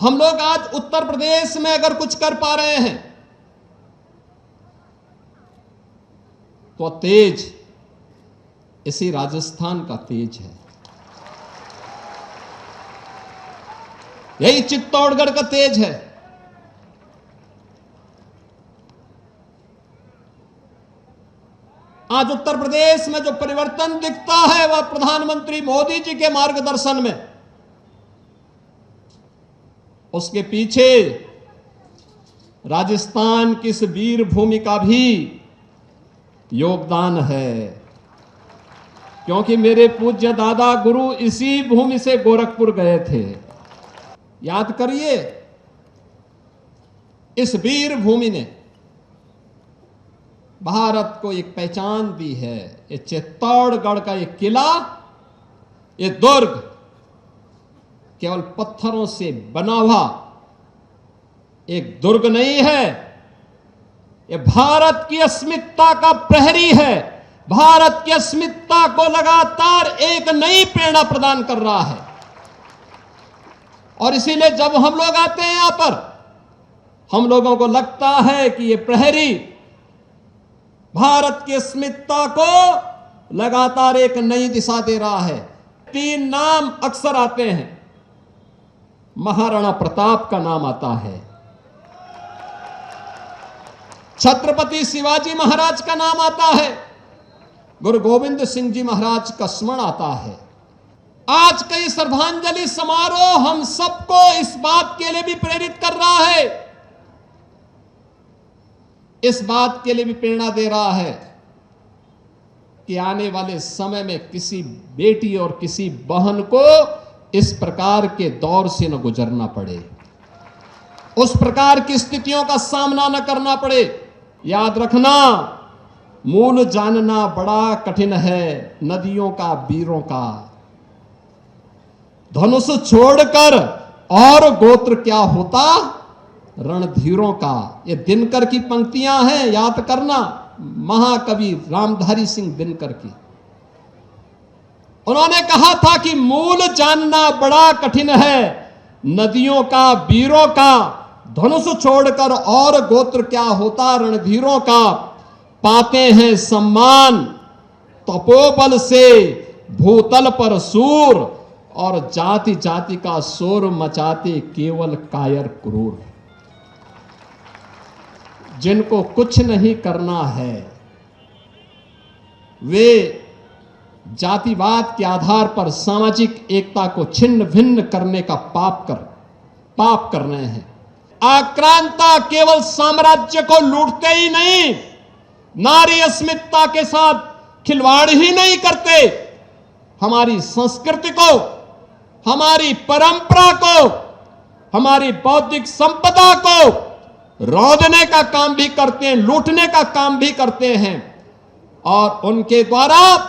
हम लोग आज उत्तर प्रदेश में अगर कुछ कर पा रहे हैं तो तेज इसी राजस्थान का तेज है, यही चित्तौड़गढ़ का तेज है। आज उत्तर प्रदेश में जो परिवर्तन दिखता है वह प्रधानमंत्री मोदी जी के मार्गदर्शन में, उसके पीछे राजस्थान की इस वीर भूमि का भी योगदान है, क्योंकि मेरे पूज्य दादा गुरु इसी भूमि से गोरखपुर गए थे। याद करिए, इस वीर भूमि ने भारत को एक पहचान दी है। ये चित्तौड़गढ़ का ये किला, ये दुर्ग केवल पत्थरों से बना हुआ एक दुर्ग नहीं है, ये भारत की अस्मिता का प्रहरी है, भारत की अस्मिता को लगातार एक नई प्रेरणा प्रदान कर रहा है। और इसीलिए जब हम लोग आते हैं यहां पर, हम लोगों को लगता है कि ये प्रहरी भारत की अस्मिता को लगातार एक नई दिशा दे रहा है। 3 नाम अक्सर आते हैं, महाराणा प्रताप का नाम आता है, छत्रपति शिवाजी महाराज का नाम आता है, गुरु गोविंद सिंह जी महाराज का स्मरण आता है। आज का ये श्रद्धांजलि समारोह हम सबको इस बात के लिए भी प्रेरित कर रहा है, इस बात के लिए भी प्रेरणा दे रहा है कि आने वाले समय में किसी बेटी और किसी बहन को इस प्रकार के दौर से न गुजरना पड़े, उस प्रकार की स्थितियों का सामना न करना पड़े। याद रखना, मूल जानना बड़ा कठिन है नदियों का, वीरों का। धनुष छोड़कर और गोत्र क्या होता रणधीरों का। ये दिनकर की पंक्तियां हैं, याद करना, महाकवि रामधारी सिंह दिनकर की। उन्होंने कहा था कि मूल जानना बड़ा कठिन है नदियों का, वीरों का, धनुष छोड़कर और गोत्र क्या होता रणधीरों का। पाते हैं सम्मान तपोबल से भूतल पर सूर, और जाति जाति का शोर मचाते केवल कायर क्रूर। जिनको कुछ नहीं करना है वे जातिवाद के आधार पर सामाजिक एकता को छिन्न भिन्न करने का पाप कर रहे हैं। आक्रांता केवल साम्राज्य को लूटते ही नहीं, नारी अस्मिता के साथ खिलवाड़ ही नहीं करते, हमारी संस्कृति को, हमारी परंपरा को, हमारी बौद्धिक संपदा को रौंदने का काम भी करते हैं, लूटने का काम भी करते हैं। और उनके द्वारा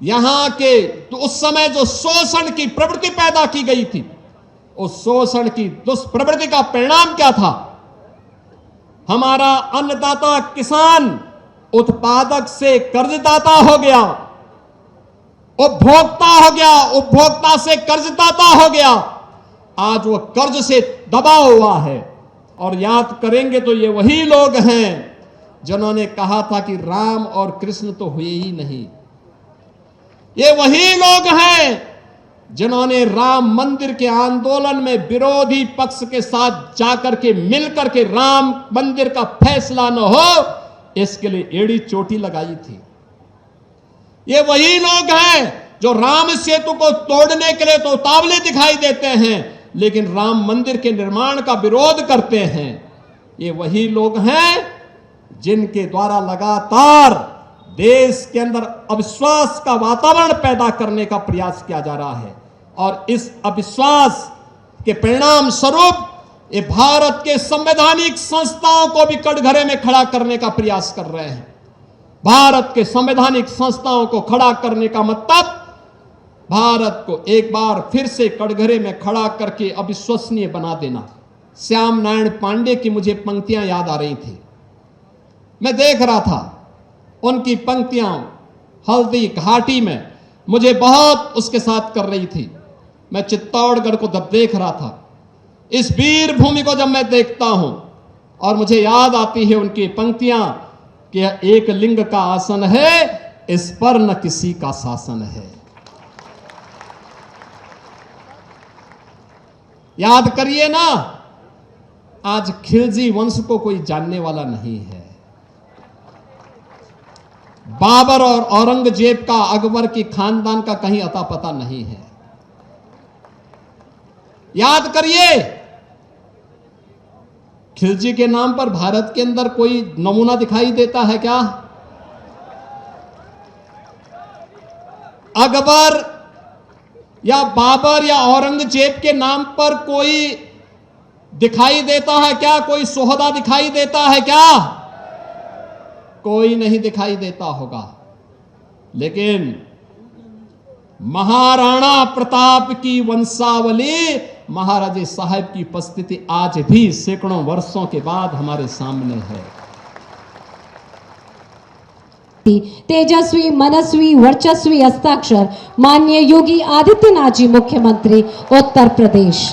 यहां के तो उस समय जो शोषण की प्रवृत्ति पैदा की गई थी, उस शोषण की दुष्प्रवृत्ति का परिणाम क्या था? हमारा अन्नदाता किसान उत्पादक से कर्जदाता हो गया, उपभोक्ता हो गया, उपभोक्ता से कर्जदाता हो गया। आज वो कर्ज से दबा हुआ है। और याद करेंगे तो ये वही लोग हैं जिन्होंने कहा था कि राम और कृष्ण तो हुए ही नहीं। ये वही लोग हैं जिन्होंने राम मंदिर के आंदोलन में विरोधी पक्ष के साथ जाकर के मिलकर के राम मंदिर का फैसला न हो इसके लिए एड़ी चोटी लगाई थी। ये वही लोग हैं जो राम सेतु को तोड़ने के लिए तो उतावले दिखाई देते हैं, लेकिन राम मंदिर के निर्माण का विरोध करते हैं। ये वही लोग हैं जिनके द्वारा लगातार देश के अंदर अविश्वास का वातावरण पैदा करने का प्रयास किया जा रहा है। और इस अविश्वास के परिणाम स्वरूप ये भारत के संवैधानिक संस्थाओं को भी कटघरे में खड़ा करने का प्रयास कर रहे हैं। भारत के संवैधानिक संस्थाओं को खड़ा करने का मतलब भारत को एक बार फिर से कटघरे में खड़ा करके अविश्वसनीय बना देना। श्याम नारायण पांडे की मुझे पंक्तियां याद आ रही थी। मैं देख रहा था उनकी पंक्तियां हल्दी घाटी में, मुझे बहुत उसके साथ कर रही थी। मैं चित्तौड़गढ़ को जब देख रहा था इस वीर भूमि को जब मैं देखता हूं और मुझे याद आती है उनकी पंक्तियां कि एक लिंग का आसन है, इस पर न किसी का शासन है। याद करिए ना, आज खिलजी वंश को कोई जानने वाला नहीं है। बाबर और औरंगजेब का, अकबर की खानदान का कहीं अता पता नहीं है। याद करिए, खिलजी के नाम पर भारत के अंदर कोई नमूना दिखाई देता है क्या? अकबर या बाबर या औरंगजेब के नाम पर कोई दिखाई देता है क्या? कोई सोहदा दिखाई देता है क्या? कोई नहीं दिखाई देता होगा। लेकिन महाराणा प्रताप की वंशावली, महाराजे साहब की उपस्थिति आज भी सैकड़ों वर्षों के बाद हमारे सामने है। तेजस्वी, मनस्वी, वर्चस्वी हस्ताक्षर माननीय योगी आदित्यनाथ जी, मुख्यमंत्री उत्तर प्रदेश।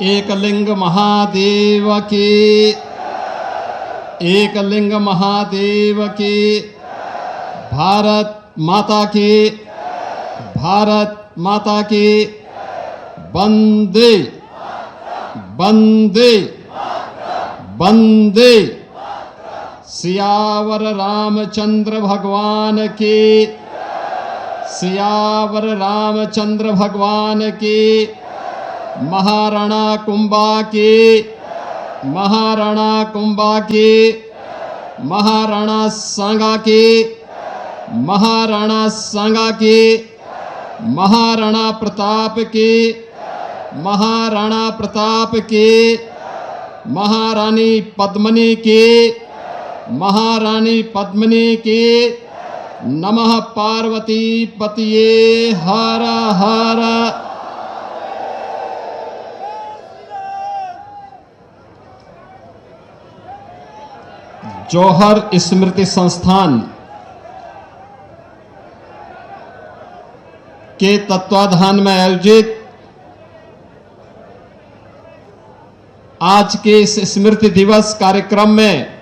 एकलिंग महादेव की, एकलिंग महादेव की, भारत माता की, भारत माता की, वंदे वंदे वंदे। सियावर रामचंद्र भगवान की, सियावर रामचंद्र भगवान की। महाराणा कुंभा की, महाराणा कुंभा की, महाराणा सांगा की, महाराणा सांगा की, महाराणा प्रताप की, महाराणा प्रताप की, महारानी पद्मिनी की, महारानी पद्मिनी की। नमः पार्वती पतिये हर हर। जौहर स्मृति संस्थान के तत्वाधान में आयोजित आज के इस स्मृति दिवस कार्यक्रम में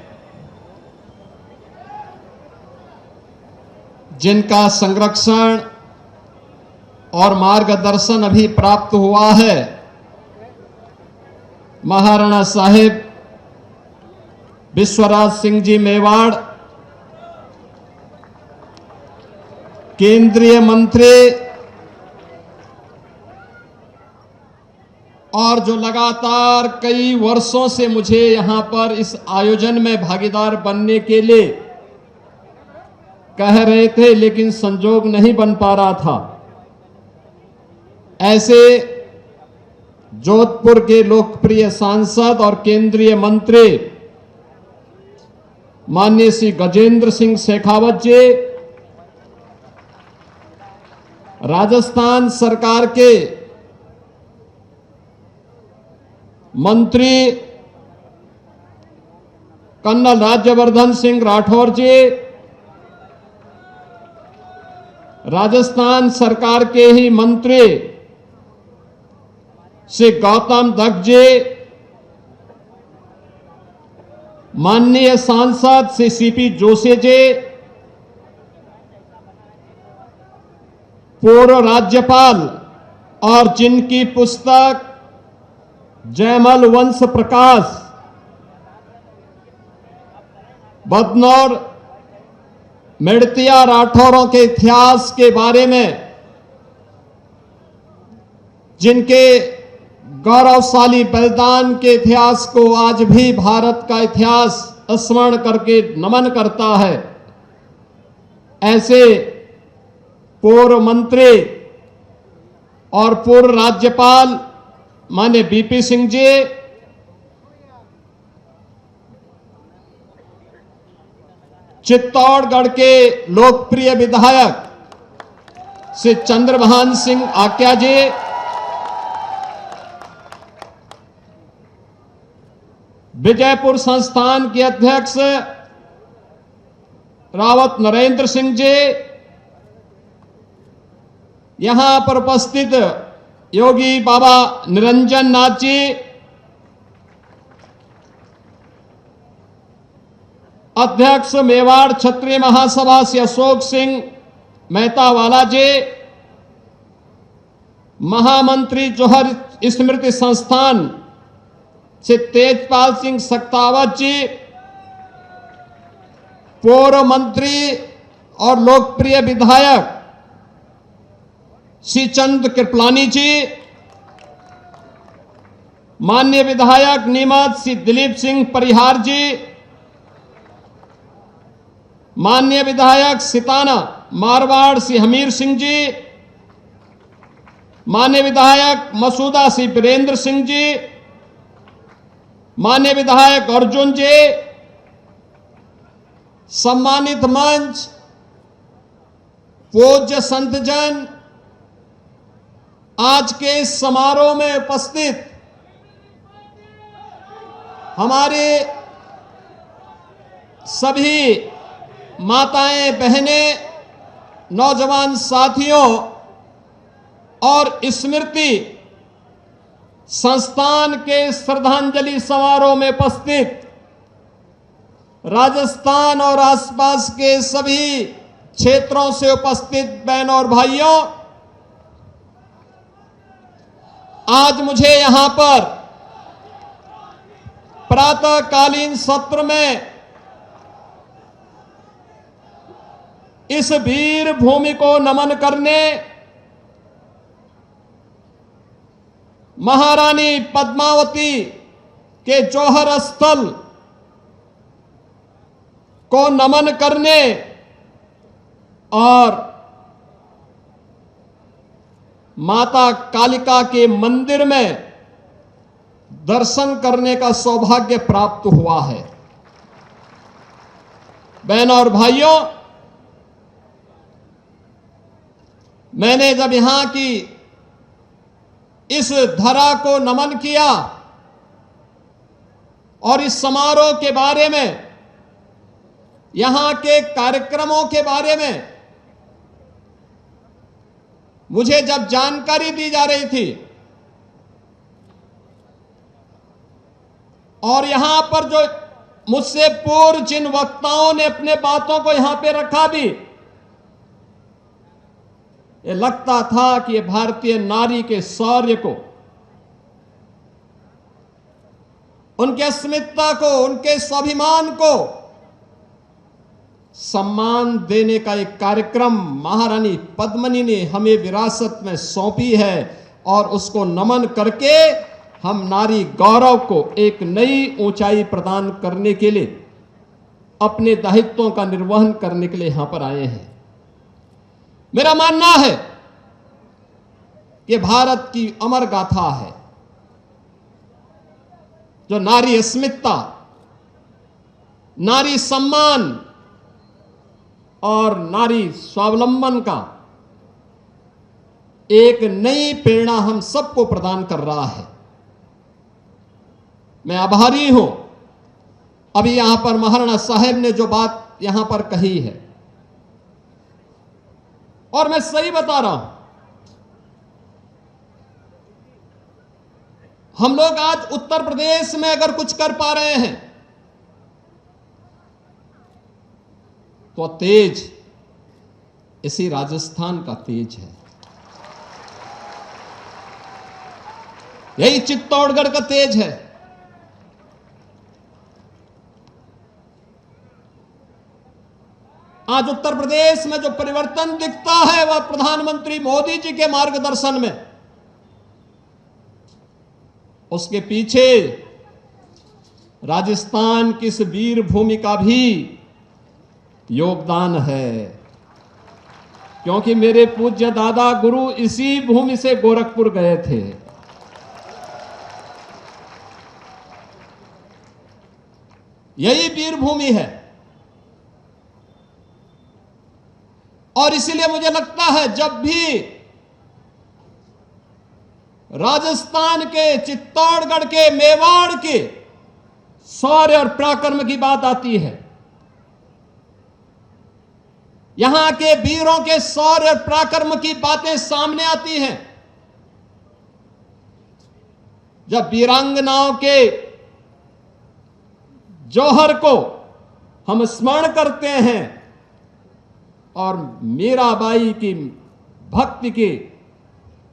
जिनका संरक्षण और मार्गदर्शन अभी प्राप्त हुआ है, महाराणा साहिब विश्वराज सिंह जी मेवाड़, केंद्रीय मंत्री, और जो लगातार कई वर्षों से मुझे यहां पर इस आयोजन में भागीदार बनने के लिए कह रहे थे, लेकिन संजोग नहीं बन पा रहा था। ऐसे जोधपुर के लोकप्रिय सांसद और केंद्रीय मंत्री माननीय श्री गजेंद्र सिंह शेखावत जी, राजस्थान सरकार के मंत्री कर्नल राज्यवर्धन सिंह राठौर जी, राजस्थान सरकार के ही मंत्री श्री गौतम दत्त जी, माननीय सांसद श्री सीपी जोशी जी, पूर्व राज्यपाल और जिनकी पुस्तक जयमल वंश प्रकाश बदनौर मेड़तिया राठौरों के इतिहास के बारे में, जिनके गौरवशाली बलिदान के इतिहास को आज भी भारत का इतिहास स्मरण करके नमन करता है, ऐसे पूर्व मंत्री और पूर्व राज्यपाल माननीय बीपी सिंह जी, चित्तौड़गढ़ के लोकप्रिय विधायक श्री चंद्रभान सिंह आक्या जी, विजयपुर संस्थान के अध्यक्ष रावत नरेंद्र सिंह जी, यहां पर उपस्थित योगी बाबा निरंजन नाथ जी, अध्यक्ष मेवाड़ क्षत्रिय महासभा से अशोक सिंह मेहता वाला जी, महामंत्री जौहर स्मृति संस्थान से तेजपाल सिंह सक्तावत जी, पूर्व मंत्री और लोकप्रिय विधायक श्री चंद कृपलानी जी, माननीय विधायक नीमच श्री दिलीप सिंह परिहार जी, माननीय विधायक सिताना मारवाड़ श्री हमीर सिंह जी, माननीय विधायक मसूदा श्री वीरेंद्र सिंह जी, माननीय विधायक अर्जुन जी, सम्मानित मंच, पूज्य संतजन, आज के इस समारोह में उपस्थित हमारे सभी माताएं, बहनें, नौजवान साथियों और स्मृति संस्थान के श्रद्धांजलि समारोह में उपस्थित राजस्थान और आसपास के सभी क्षेत्रों से उपस्थित बहनों और भाइयों, आज मुझे यहां पर प्रातःकालीन सत्र में इस वीर भूमि को नमन करने, महारानी पद्मावती के जौहर स्थल को नमन करने और माता कालिका के मंदिर में दर्शन करने का सौभाग्य प्राप्त हुआ है। बहनों और भाइयों, मैंने जब यहां की इस धरा को नमन किया और इस समारोह के बारे में, यहां के कार्यक्रमों के बारे में मुझे जब जानकारी दी जा रही थी और यहां पर जो मुझसे पूर्व जिन वक्ताओं ने अपने बातों को यहां पे रखा भी, ये लगता था कि ये भारतीय नारी के शौर्य को, उनके अस्मिता को, उनके स्वाभिमान को सम्मान देने का एक कार्यक्रम महारानी पद्मिनी ने हमें विरासत में सौंपी है और उसको नमन करके हम नारी गौरव को एक नई ऊंचाई प्रदान करने के लिए, अपने दायित्वों का निर्वहन करने के लिए यहां पर आए हैं। मेरा मानना है कि भारत की अमर गाथा है जो नारी अस्मिता, नारी सम्मान और नारी स्वावलंबन का एक नई प्रेरणा हम सबको प्रदान कर रहा है। मैं आभारी हूं, अभी यहां पर महाराणा साहब ने जो बात यहां पर कही है, और मैं सही बता रहा हूं, हम लोग आज उत्तर प्रदेश में अगर कुछ कर पा रहे हैं तो तेज इसी राजस्थान का तेज है, यही चित्तौड़गढ़ का तेज है। आज उत्तर प्रदेश में जो परिवर्तन दिखता है वह प्रधानमंत्री मोदी जी के मार्गदर्शन में, उसके पीछे राजस्थान की इस वीर भूमि का भी योगदान है, क्योंकि मेरे पूज्य दादा गुरु इसी भूमि से गोरखपुर गए थे। यही वीर भूमि है और इसलिए मुझे लगता है जब भी राजस्थान के, चित्तौड़गढ़ के, मेवाड़ के शौर्य और पराक्रम की बात आती है, यहां के वीरों के शौर्य और पराक्रम की बातें सामने आती हैं, जब वीरांगनाओं के जौहर को हम स्मरण करते हैं और मीराबाई की भक्ति की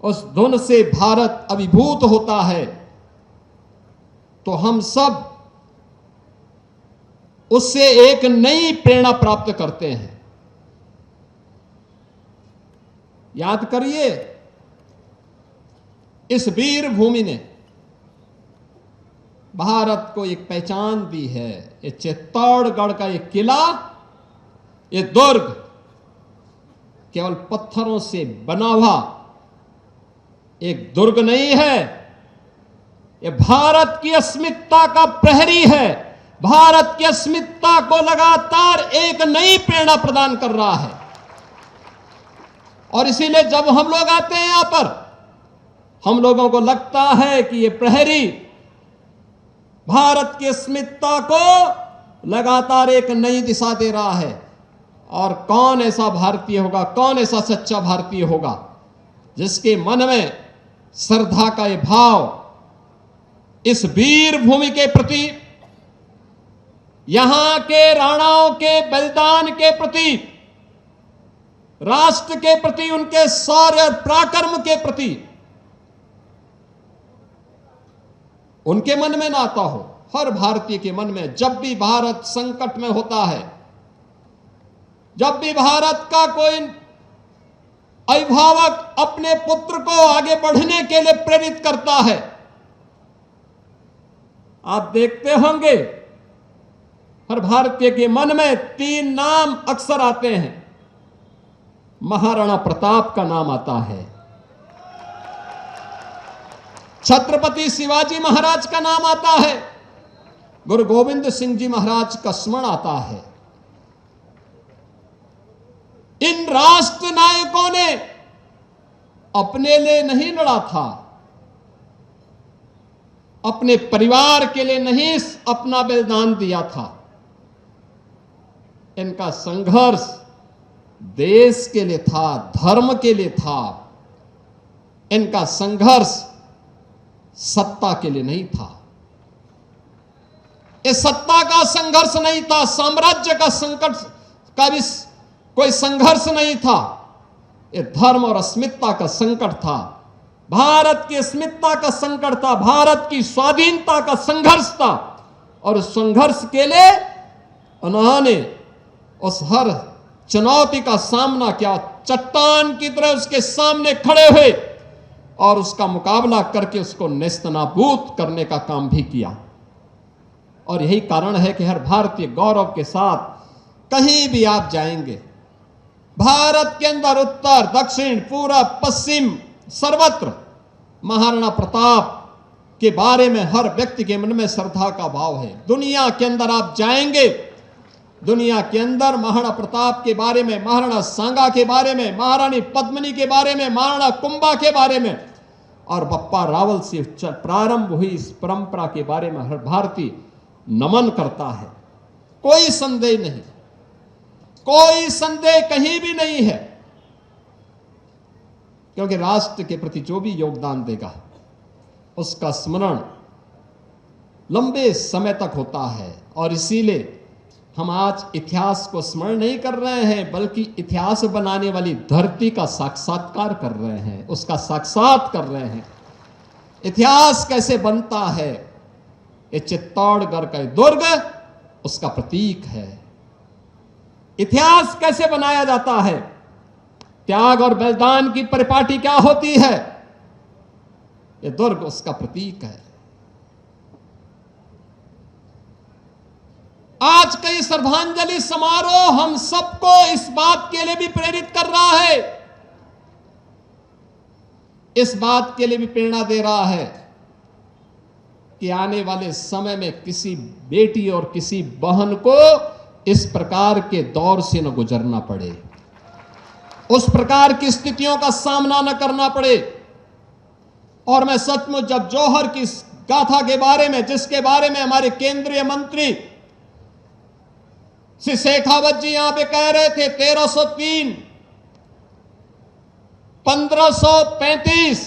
उस धुन से भारत अभिभूत होता है, तो हम सब उससे एक नई प्रेरणा प्राप्त करते हैं। याद करिए, इस वीर भूमि ने भारत को एक पहचान दी है। ये चित्तौड़गढ़ का ये किला, ये दुर्ग केवल पत्थरों से बना हुआ एक दुर्ग नहीं है, ये भारत की अस्मिता का प्रहरी है, भारत की अस्मिता को लगातार एक नई प्रेरणा प्रदान कर रहा है। और इसीलिए जब हम लोग आते हैं यहां पर, हम लोगों को लगता है कि ये प्रहरी भारत की अस्मिता को लगातार एक नई दिशा दे रहा है। और कौन ऐसा भारतीय होगा, कौन ऐसा सच्चा भारतीय होगा जिसके मन में श्रद्धा का ये भाव इस वीर भूमि के प्रति, यहां के राणाओं के बलिदान के प्रति, राष्ट्र के प्रति, उनके शौर्य और पराक्रम के प्रति उनके मन में ना आता हो। हर भारतीय के मन में जब भी भारत संकट में होता है, जब भी भारत का कोई अभिभावक अपने पुत्र को आगे बढ़ने के लिए प्रेरित करता है, आप देखते होंगे हर भारतीय के मन में 3 नाम अक्सर आते हैं। महाराणा प्रताप का नाम आता है, छत्रपति शिवाजी महाराज का नाम आता है, गुरु गोविंद सिंह जी महाराज का स्मरण आता है। इन राष्ट्र नायकों ने अपने लिए नहीं लड़ा था, अपने परिवार के लिए नहीं अपना बलिदान दिया था। इनका संघर्ष देश के लिए था, धर्म के लिए था। इनका संघर्ष सत्ता के लिए नहीं था। इस सत्ता का संघर्ष नहीं था, साम्राज्य का संकट का भी कोई संघर्ष नहीं था। ये धर्म और अस्मिता का संकट था, भारत की अस्मिता का संकट था, भारत की स्वाधीनता का संघर्ष था। और उस संघर्ष के लिए उन्होंने उस हर चुनौती का सामना किया, चट्टान की तरह उसके सामने खड़े हुए और उसका मुकाबला करके उसको नेस्तनाबूद करने का काम भी किया। और यही कारण है कि हर भारतीय गौरव के साथ कहीं भी आप जाएंगे, भारत के अंदर उत्तर, दक्षिण, पूरब, पश्चिम, सर्वत्र महाराणा प्रताप के बारे में हर व्यक्ति के मन में श्रद्धा का भाव है। दुनिया के अंदर आप जाएंगे, दुनिया के अंदर महाराणा प्रताप के बारे में, महाराणा सांगा के बारे में, महारानी पद्मिनी के बारे में, महाराणा कुंभा के बारे में और बप्पा रावल से प्रारंभ हुई इस परंपरा के बारे में हर भारतीय नमन करता है। कोई संदेह नहीं, कोई संदेह कहीं भी नहीं है, क्योंकि राष्ट्र के प्रति जो भी योगदान देगा उसका स्मरण लंबे समय तक होता है। और इसीलिए हम आज इतिहास को स्मरण नहीं कर रहे हैं, बल्कि इतिहास बनाने वाली धरती का साक्षात्कार कर रहे हैं, उसका साक्षात कर रहे हैं। इतिहास कैसे बनता है, ये चित्तौड़गढ़ का दुर्ग उसका प्रतीक है। इतिहास कैसे बनाया जाता है, त्याग और बलिदान की परिपाटी क्या होती है, ये दुर्ग उसका प्रतीक है। आज का ये श्रद्धांजलि समारोह हम सबको इस बात के लिए भी प्रेरित कर रहा है, इस बात के लिए भी प्रेरणा दे रहा है कि आने वाले समय में किसी बेटी और किसी बहन को इस प्रकार के दौर से न गुजरना पड़े। उस प्रकार की स्थितियों का सामना न करना पड़े। और मैं सचमुच जब जौहर की गाथा के बारे में, जिसके बारे में हमारे केंद्रीय मंत्री श्री शेखावत जी यहां पे कह रहे थे 1303, 1535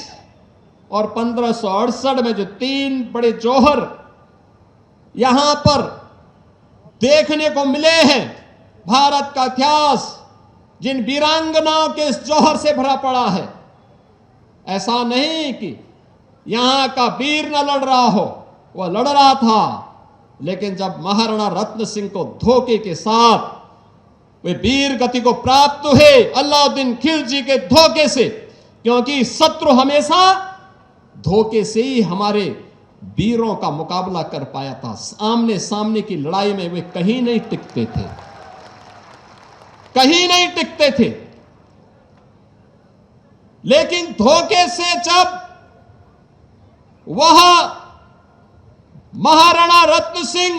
और 1568 में जो 3 बड़े जौहर यहां पर देखने को मिले हैं, भारत का इतिहास जिन वीरांगनाओं के इस जौहर से भरा पड़ा है। ऐसा नहीं कि यहां का वीर न लड़ रहा हो, वह लड़ रहा था, लेकिन जब महाराणा रत्न सिंह को धोखे के साथ वे वीर गति को प्राप्त हुए अलाउद्दीन खिलजी के धोखे से, क्योंकि शत्रु हमेशा धोखे से ही हमारे वीरों का मुकाबला कर पाया था। आमने सामने की लड़ाई में वे कहीं नहीं टिकते थे, कहीं नहीं टिकते थे। लेकिन धोखे से जब वह महाराणा रत्न सिंह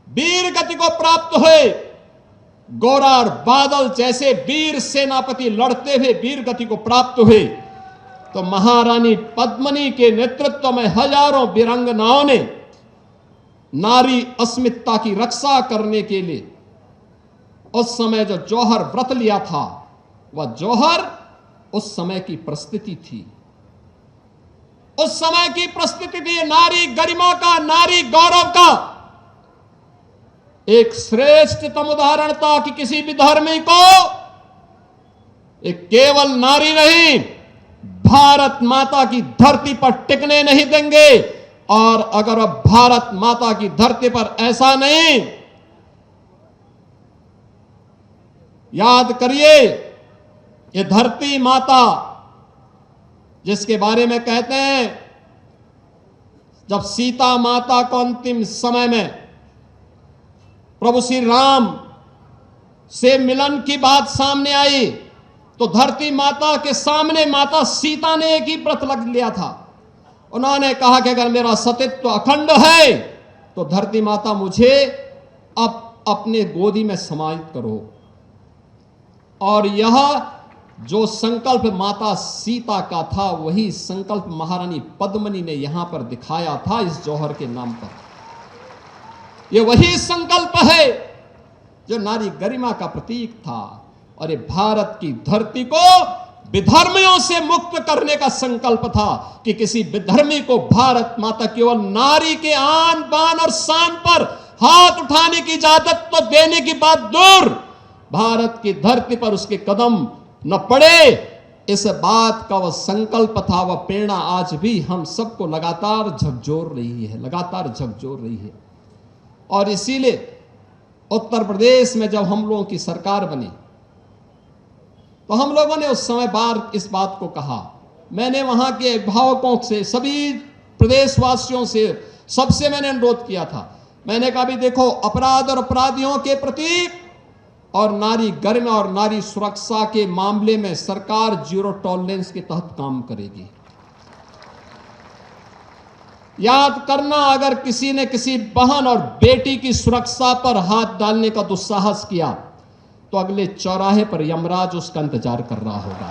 वीर गति को प्राप्त हुए, गोरा और बादल जैसे वीर सेनापति लड़ते हुए वीर गति को प्राप्त हुए, तो महारानी पद्मिनी के नेतृत्व में हजारों वीरांगनाओं ने नारी अस्मिता की रक्षा करने के लिए उस समय जो जौहर व्रत लिया था, वह जौहर उस समय की परिस्थिति थी, उस समय की परिस्थिति थी। नारी गरिमा का, नारी गौरव का एक श्रेष्ठतम उदाहरण था कि किसी भी धर्मी को एक केवल नारी नहीं, भारत माता की धरती पर टिकने नहीं देंगे। और अगर अब भारत माता की धरती पर ऐसा नहीं, याद करिए, ये धरती माता जिसके बारे में कहते हैं जब सीता माता को अंतिम समय में प्रभु श्री राम से मिलन की बात सामने आई, तो धरती माता के सामने माता सीता ने एक ही व्रत लग लिया था। उन्होंने कहा कि अगर मेरा सतीत्व अखंड है तो धरती माता मुझे अब अपने गोदी में समाहित करो। और यह जो संकल्प माता सीता का था, वही संकल्प महारानी पद्मिनी ने यहां पर दिखाया था इस जौहर के नाम पर। यह वही संकल्प है जो नारी गरिमा का प्रतीक था। और ये भारत की धरती को विधर्मियों से मुक्त करने का संकल्प था कि किसी विधर्मी को भारत माता केवल नारी के आन बान और शान पर हाथ उठाने की इजाजत तो देने की बात दूर, भारत की धरती पर उसके कदम न पड़े, इस बात का वह संकल्प था। वह प्रेरणा आज भी हम सबको लगातार झकझोर रही है, लगातार झकझोर रही है। और इसीलिए उत्तर प्रदेश में जब हम लोगों की सरकार बनी, तो हम लोगों ने उस समय बार इस बात को कहा। मैंने वहां के अभिभावकों से, सभी प्रदेशवासियों से, सबसे मैंने अनुरोध किया था। मैंने कहा भी देखो, अपराध और अपराधियों के प्रति और नारी गरिमा और नारी सुरक्षा के मामले में सरकार जीरो टॉलरेंस के तहत काम करेगी। याद करना, अगर किसी ने किसी बहन और बेटी की सुरक्षा पर हाथ डालने का दुस्साहस किया तो अगले चौराहे पर यमराज उसका इंतजार कर रहा होगा।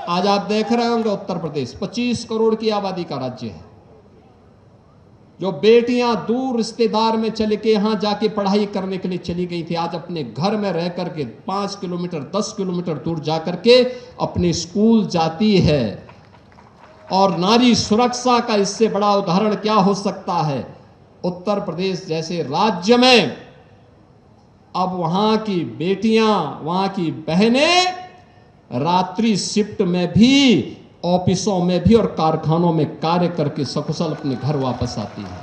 आज आप देख रहे होंगे उत्तर प्रदेश 25 करोड़ की आबादी का राज्य है। जो बेटियां दूर रिश्तेदार में चले के यहां जाके पढ़ाई करने के लिए चली गई थी, आज अपने घर में रह करके 5 किलोमीटर 10 किलोमीटर दूर जाकर के अपने स्कूल जाती है। और नारी सुरक्षा का इससे बड़ा उदाहरण क्या हो सकता है। उत्तर प्रदेश जैसे राज्य में अब वहां की बेटियां, वहां की बहनें रात्रि शिफ्ट में भी, ऑफिसों में भी और कारखानों में कार्य करके सकुशल अपने घर वापस आती है।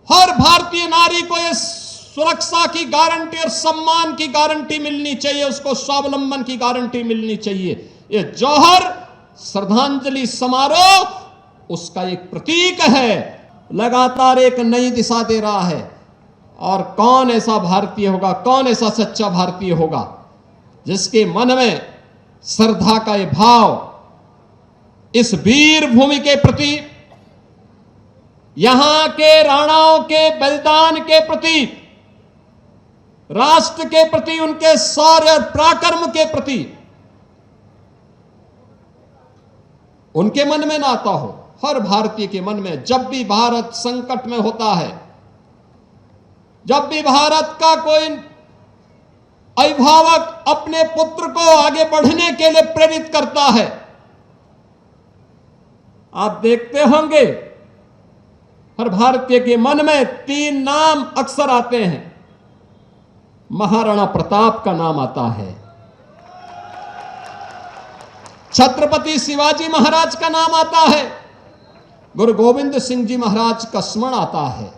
हर भारतीय नारी को इस सुरक्षा की गारंटी और सम्मान की गारंटी मिलनी चाहिए, उसको स्वावलंबन की गारंटी मिलनी चाहिए। ये जौहर श्रद्धांजलि समारोह उसका एक प्रतीक है, लगातार एक नई दिशा दे रहा है। और कौन ऐसा भारतीय होगा, कौन ऐसा सच्चा भारतीय होगा जिसके मन में श्रद्धा का ये भाव इस वीर भूमि के प्रति, यहां के राणाओं के बलिदान के प्रति, राष्ट्र के प्रति, उनके शौर्य और पराक्रम के प्रति उनके मन में नाता हो। हर भारतीय के मन में जब भी भारत संकट में होता है, जब भी भारत का कोई अभिभावक अपने पुत्र को आगे बढ़ने के लिए प्रेरित करता है, आप देखते होंगे हर भारतीय के मन में 3 नाम अक्सर आते हैं। महाराणा प्रताप का नाम आता है, छत्रपति शिवाजी महाराज का नाम आता है, गुरु गोविंद सिंह जी महाराज का स्मरण आता है।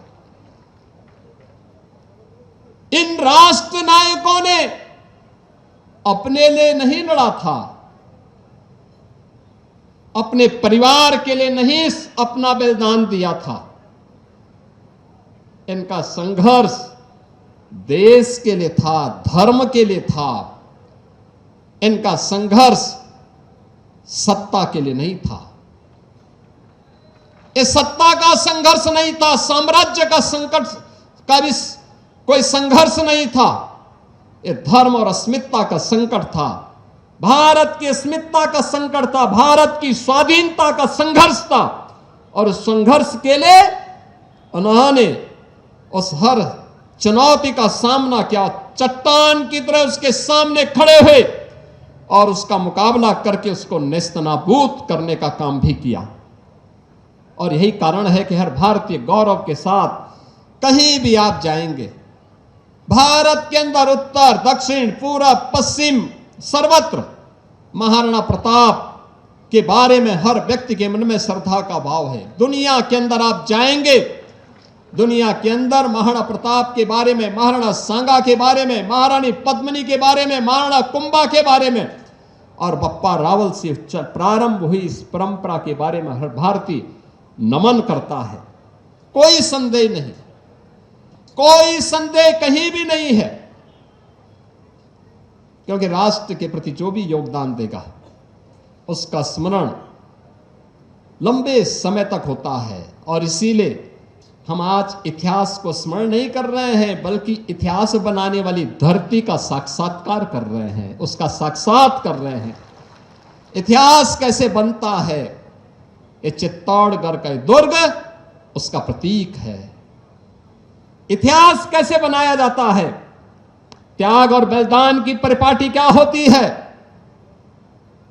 इन राष्ट्र नायकों ने अपने लिए नहीं लड़ा था, अपने परिवार के लिए नहीं अपना बलिदान दिया था। इनका संघर्ष देश के लिए था, धर्म के लिए था। इनका संघर्ष सत्ता के लिए नहीं था। इस सत्ता का संघर्ष नहीं था, साम्राज्य का संकट का भी कोई संघर्ष नहीं था। ये धर्म और अस्मिता का संकट था, भारत की अस्मिता का संकट था, भारत की स्वाधीनता का संघर्ष था। और उस संघर्ष के लिए उन्होंने उस हर चुनौती का सामना किया, चट्टान की तरह उसके सामने खड़े हुए और उसका मुकाबला करके उसको नेस्तनाबूद करने का काम भी किया। और यही कारण है कि हर भारतीय गौरव के साथ कहीं भी आप जाएंगे, भारत के अंदर उत्तर, दक्षिण, पूरब, पश्चिम, सर्वत्र महाराणा प्रताप के बारे में हर व्यक्ति के मन में श्रद्धा का भाव है। दुनिया के अंदर आप जाएंगे, दुनिया के अंदर महाराणा प्रताप के बारे में, महाराणा सांगा के बारे में, महारानी पद्मिनी के बारे में, महाराणा कुंभा के बारे में और बप्पा रावल से प्रारंभ हुई इस परंपरा के बारे में हर भारतीय नमन करता है। कोई संदेह नहीं, कोई संदेह कहीं भी नहीं है, क्योंकि राष्ट्र के प्रति जो भी योगदान देगा उसका स्मरण लंबे समय तक होता है। और इसीलिए हम आज इतिहास को स्मरण नहीं कर रहे हैं, बल्कि इतिहास बनाने वाली धरती का साक्षात्कार कर रहे हैं, उसका साक्षात कर रहे हैं। इतिहास कैसे बनता है, ये चित्तौड़गढ़ का दुर्ग उसका प्रतीक है। इतिहास कैसे बनाया जाता है, त्याग और बलिदान की परिपाटी क्या होती है,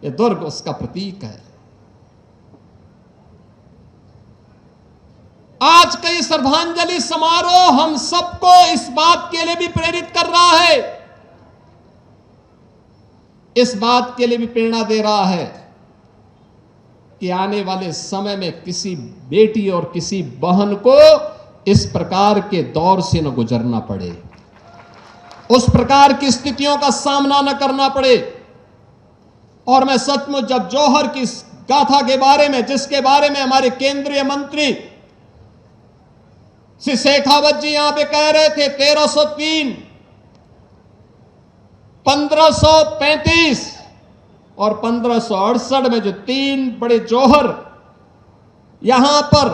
ये दुर्ग उसका प्रतीक है। आज का ये श्रद्धांजलि समारोह हम सबको इस बात के लिए भी प्रेरित कर रहा है, इस बात के लिए भी प्रेरणा दे रहा है कि आने वाले समय में किसी बेटी और किसी बहन को इस प्रकार के दौर से न गुजरना पड़े, उस प्रकार की स्थितियों का सामना न करना पड़े। और मैं सचमुच जब जौहर की गाथा के बारे में, जिसके बारे में हमारे केंद्रीय मंत्री श्री शेखावत जी यहां पे कह रहे थे, 1303, 1535 और 1568 में जो 3 बड़े जौहर यहां पर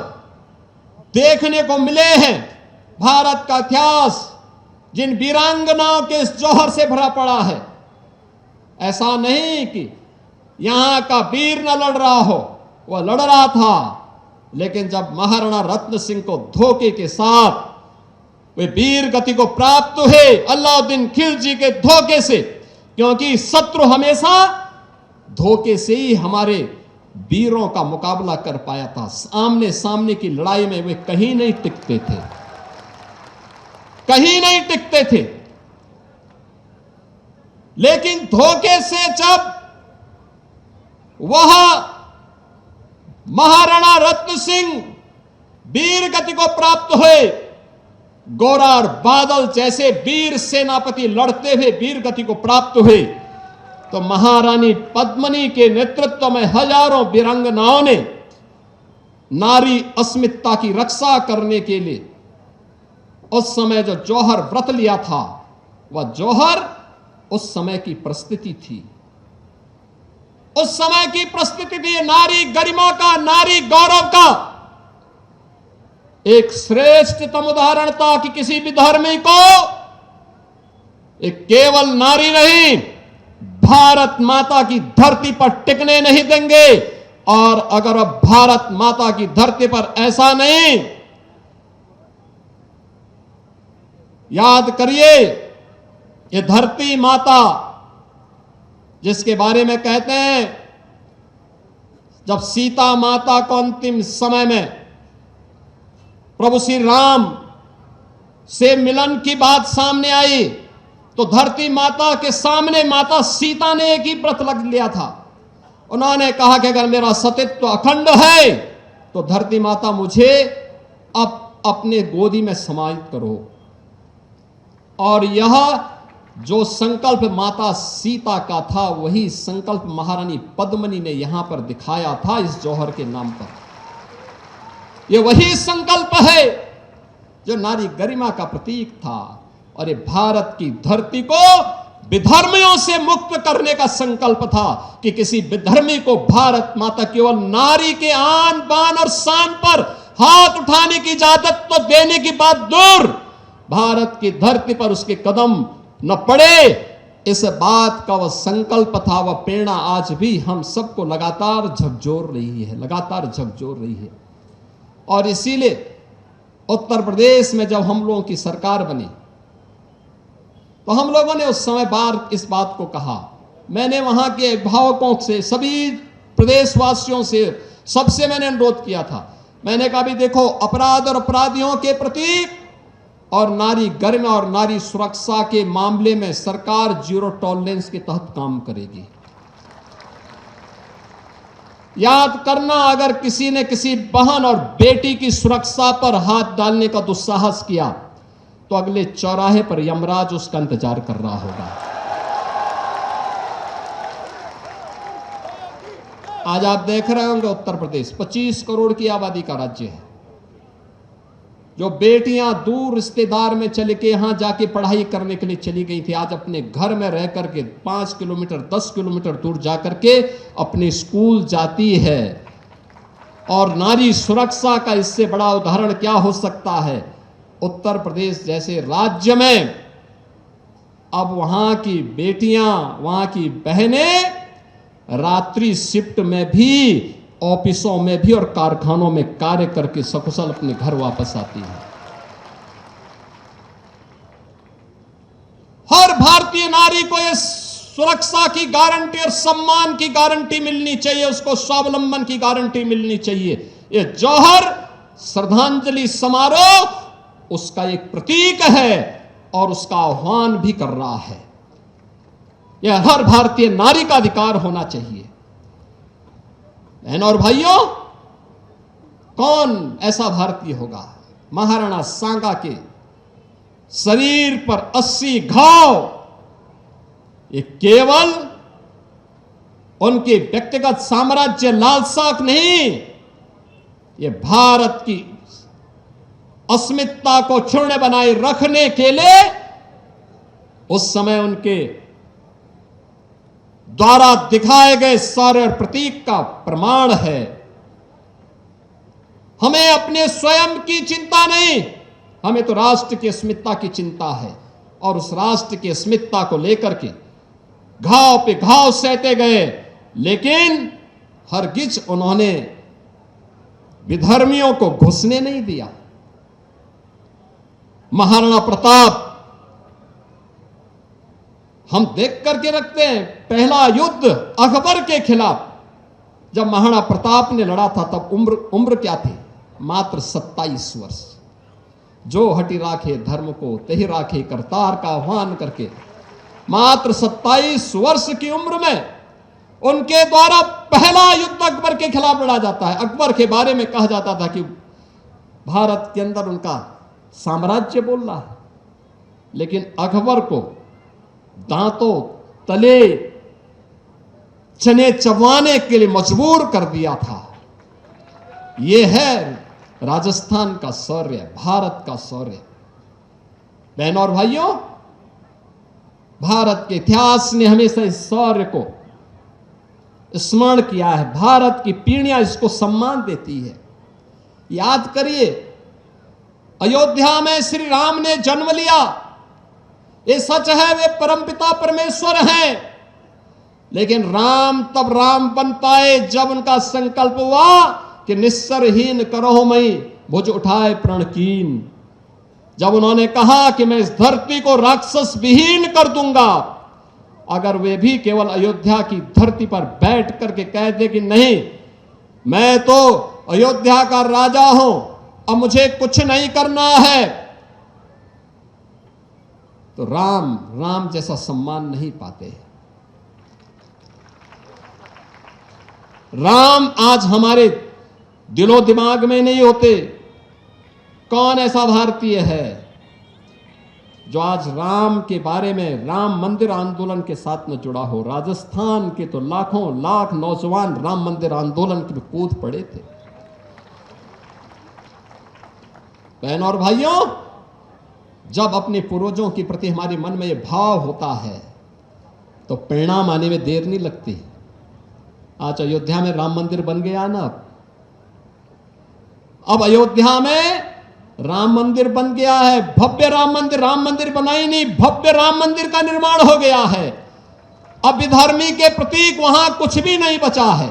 देखने को मिले हैं, भारत का इतिहास जिन वीरांगनाओं के इस जौहर से भरा पड़ा है। ऐसा नहीं कि यहां का वीर न लड़ रहा हो, वह लड़ रहा था, लेकिन जब महाराणा रत्न सिंह को धोखे के साथ वे वीर गति को प्राप्त हुए, अलाउद्दीन खिलजी के धोखे से, क्योंकि शत्रु हमेशा धोखे से ही हमारे वीरों का मुकाबला कर पाया था। आमने सामने की लड़ाई में वे कहीं नहीं टिकते थे, कहीं नहीं टिकते थे। लेकिन धोखे से जब वह महाराणा रत्न सिंह वीर गति को प्राप्त हुए, गोरा और बादल जैसे वीर सेनापति लड़ते हुए वीर गति को प्राप्त हुए, तो महारानी पद्मिनी के नेतृत्व में हजारों वीरांगनाओं ने नारी अस्मिता की रक्षा करने के लिए उस समय जो जौहर व्रत लिया था, वह जौहर उस समय की परिस्थिति थी, उस समय की परिस्थिति थी नारी गरिमा का, नारी गौरव का। एक श्रेष्ठतम उदाहरण था कि किसी भी धर्मी को एक केवल नारी नहीं, भारत माता की धरती पर टिकने नहीं देंगे। और अगर अब भारत माता की धरती पर ऐसा नहीं, याद करिए, ये धरती माता जिसके बारे में कहते हैं, जब सीता माता को अंतिम समय में प्रभु श्री राम से मिलन की बात सामने आई, तो धरती माता के सामने माता सीता ने एक ही व्रत लग लिया था। उन्होंने कहा कि अगर मेरा सतीत्व अखंड है तो धरती माता मुझे अब अपने गोदी में समाहित करो। और यह जो संकल्प माता सीता का था, वही संकल्प महारानी पद्मिनी ने यहां पर दिखाया था इस जौहर के नाम पर। यह वही संकल्प है जो नारी गरिमा का प्रतीक था, और ये भारत की धरती को विधर्मियों से मुक्त करने का संकल्प था कि किसी विधर्मी को भारत माता केवल नारी के आन बान और शान पर हाथ उठाने की इजाजत तो देने की बात दूर, भारत की धरती पर उसके कदम न पड़े, इस बात का वह संकल्प था, वह प्रेरणा आज भी हम सबको लगातार झकझोर रही है, लगातार झकझोर रही है। और इसीलिए उत्तर प्रदेश में जब हम लोगों की सरकार बनी तो हम लोगों ने उस समय बार इस बात को कहा। मैंने वहां के अभिभावकों से, सभी प्रदेशवासियों से, सबसे मैंने अनुरोध किया था। मैंने कहा भी देखो, अपराध और अपराधियों के प्रति और नारी गरिमा और नारी सुरक्षा के मामले में सरकार जीरो टॉलरेंस के तहत काम करेगी। याद करना, अगर किसी ने किसी बहन और बेटी की सुरक्षा पर हाथ डालने का दुस्साहस किया तो अगले चौराहे पर यमराज उसका इंतजार कर रहा होगा। आज आप देख रहे होंगे उत्तर प्रदेश 25 करोड़ की आबादी का राज्य है। जो बेटियां दूर रिश्तेदार में चले के यहां जाके पढ़ाई करने के लिए चली गई थी, आज अपने घर में रह करके 5 किलोमीटर 10 किलोमीटर दूर जाकर के अपने स्कूल जाती है। और नारी सुरक्षा का इससे बड़ा उदाहरण क्या हो सकता है। उत्तर प्रदेश जैसे राज्य में अब वहां की बेटियां, वहां की बहनें रात्रि शिफ्ट में भी, ऑफिसों में भी और कारखानों में कार्य करके सकुशल अपने घर वापस आती है। हर भारतीय नारी को यह सुरक्षा की गारंटी और सम्मान की गारंटी मिलनी चाहिए, उसको स्वावलंबन की गारंटी मिलनी चाहिए। यह जौहर श्रद्धांजलि समारोह उसका एक प्रतीक है और उसका आह्वान भी कर रहा है। यह हर भारतीय नारी का अधिकार होना चाहिए। बहनों और भाइयों, कौन ऐसा भारतीय होगा? महाराणा सांगा के शरीर पर 80 घाव, ये केवल उनके व्यक्तिगत साम्राज्य लालसा नहीं, ये भारत की अस्मिता को क्षुण्ण बनाए रखने के लिए उस समय उनके द्वारा दिखाए गए शौर्य और प्रतीक का प्रमाण है। हमें अपने स्वयं की चिंता नहीं, हमें तो राष्ट्र की अस्मिता की चिंता है। और उस राष्ट्र की अस्मिता को लेकर के घाव पे घाव सहते गए, लेकिन हरगिज उन्होंने विधर्मियों को घुसने नहीं दिया। महाराणा प्रताप हम देख करके रखते हैं, पहला युद्ध अकबर के खिलाफ जब महाराणा प्रताप ने लड़ा था तब उम्र क्या थी? मात्र 27 वर्ष। जो हटि राखे धर्म को तहि राखे करतार का आह्वान करके मात्र 27 वर्ष की उम्र में उनके द्वारा पहला युद्ध अकबर के खिलाफ लड़ा जाता है। अकबर के बारे में कहा जाता था कि भारत के अंदर उनका साम्राज्य बोल रहा है, लेकिन अकबर को दांतों तले चने चबाने के लिए मजबूर कर दिया था। यह है राजस्थान का शौर्य, भारत का शौर्य। बहनों और भाइयों, भारत के इतिहास ने हमेशा इस शौर्य को स्मरण किया है। भारत की पीढ़ियां इसको सम्मान देती है। याद करिए, अयोध्या में श्री राम ने जन्म लिया, ये सच है, वे परमपिता परमेश्वर हैं। लेकिन राम तब राम बन पाए जब उनका संकल्प हुआ कि निस्सरहीन करो मई भुज उठाए प्रणकीन। जब उन्होंने कहा कि मैं इस धरती को राक्षस विहीन कर दूंगा, अगर वे भी केवल अयोध्या की धरती पर बैठ करके कह दे कि नहीं, मैं तो अयोध्या का राजा हूं, अब मुझे कुछ नहीं करना है, तो राम जैसा सम्मान नहीं पाते। राम आज हमारे दिलो दिमाग में नहीं होते। कौन ऐसा भारतीय है जो आज राम के बारे में, राम मंदिर आंदोलन के साथ में जुड़ा हो? राजस्थान के तो लाखों लाख नौजवान राम मंदिर आंदोलन में कूद पड़े थे। बहनों और भाइयों, जब अपने पूर्वजों के प्रति हमारे मन में यह भाव होता है तो परिणाम आने में देर नहीं लगती। आज अयोध्या में राम मंदिर बन गया ना, अब अयोध्या में राम मंदिर बन गया है, भव्य राम मंदिर बनाई नहीं, भव्य राम मंदिर का निर्माण हो गया है। अब विधर्मी के प्रतीक वहां कुछ भी नहीं बचा है,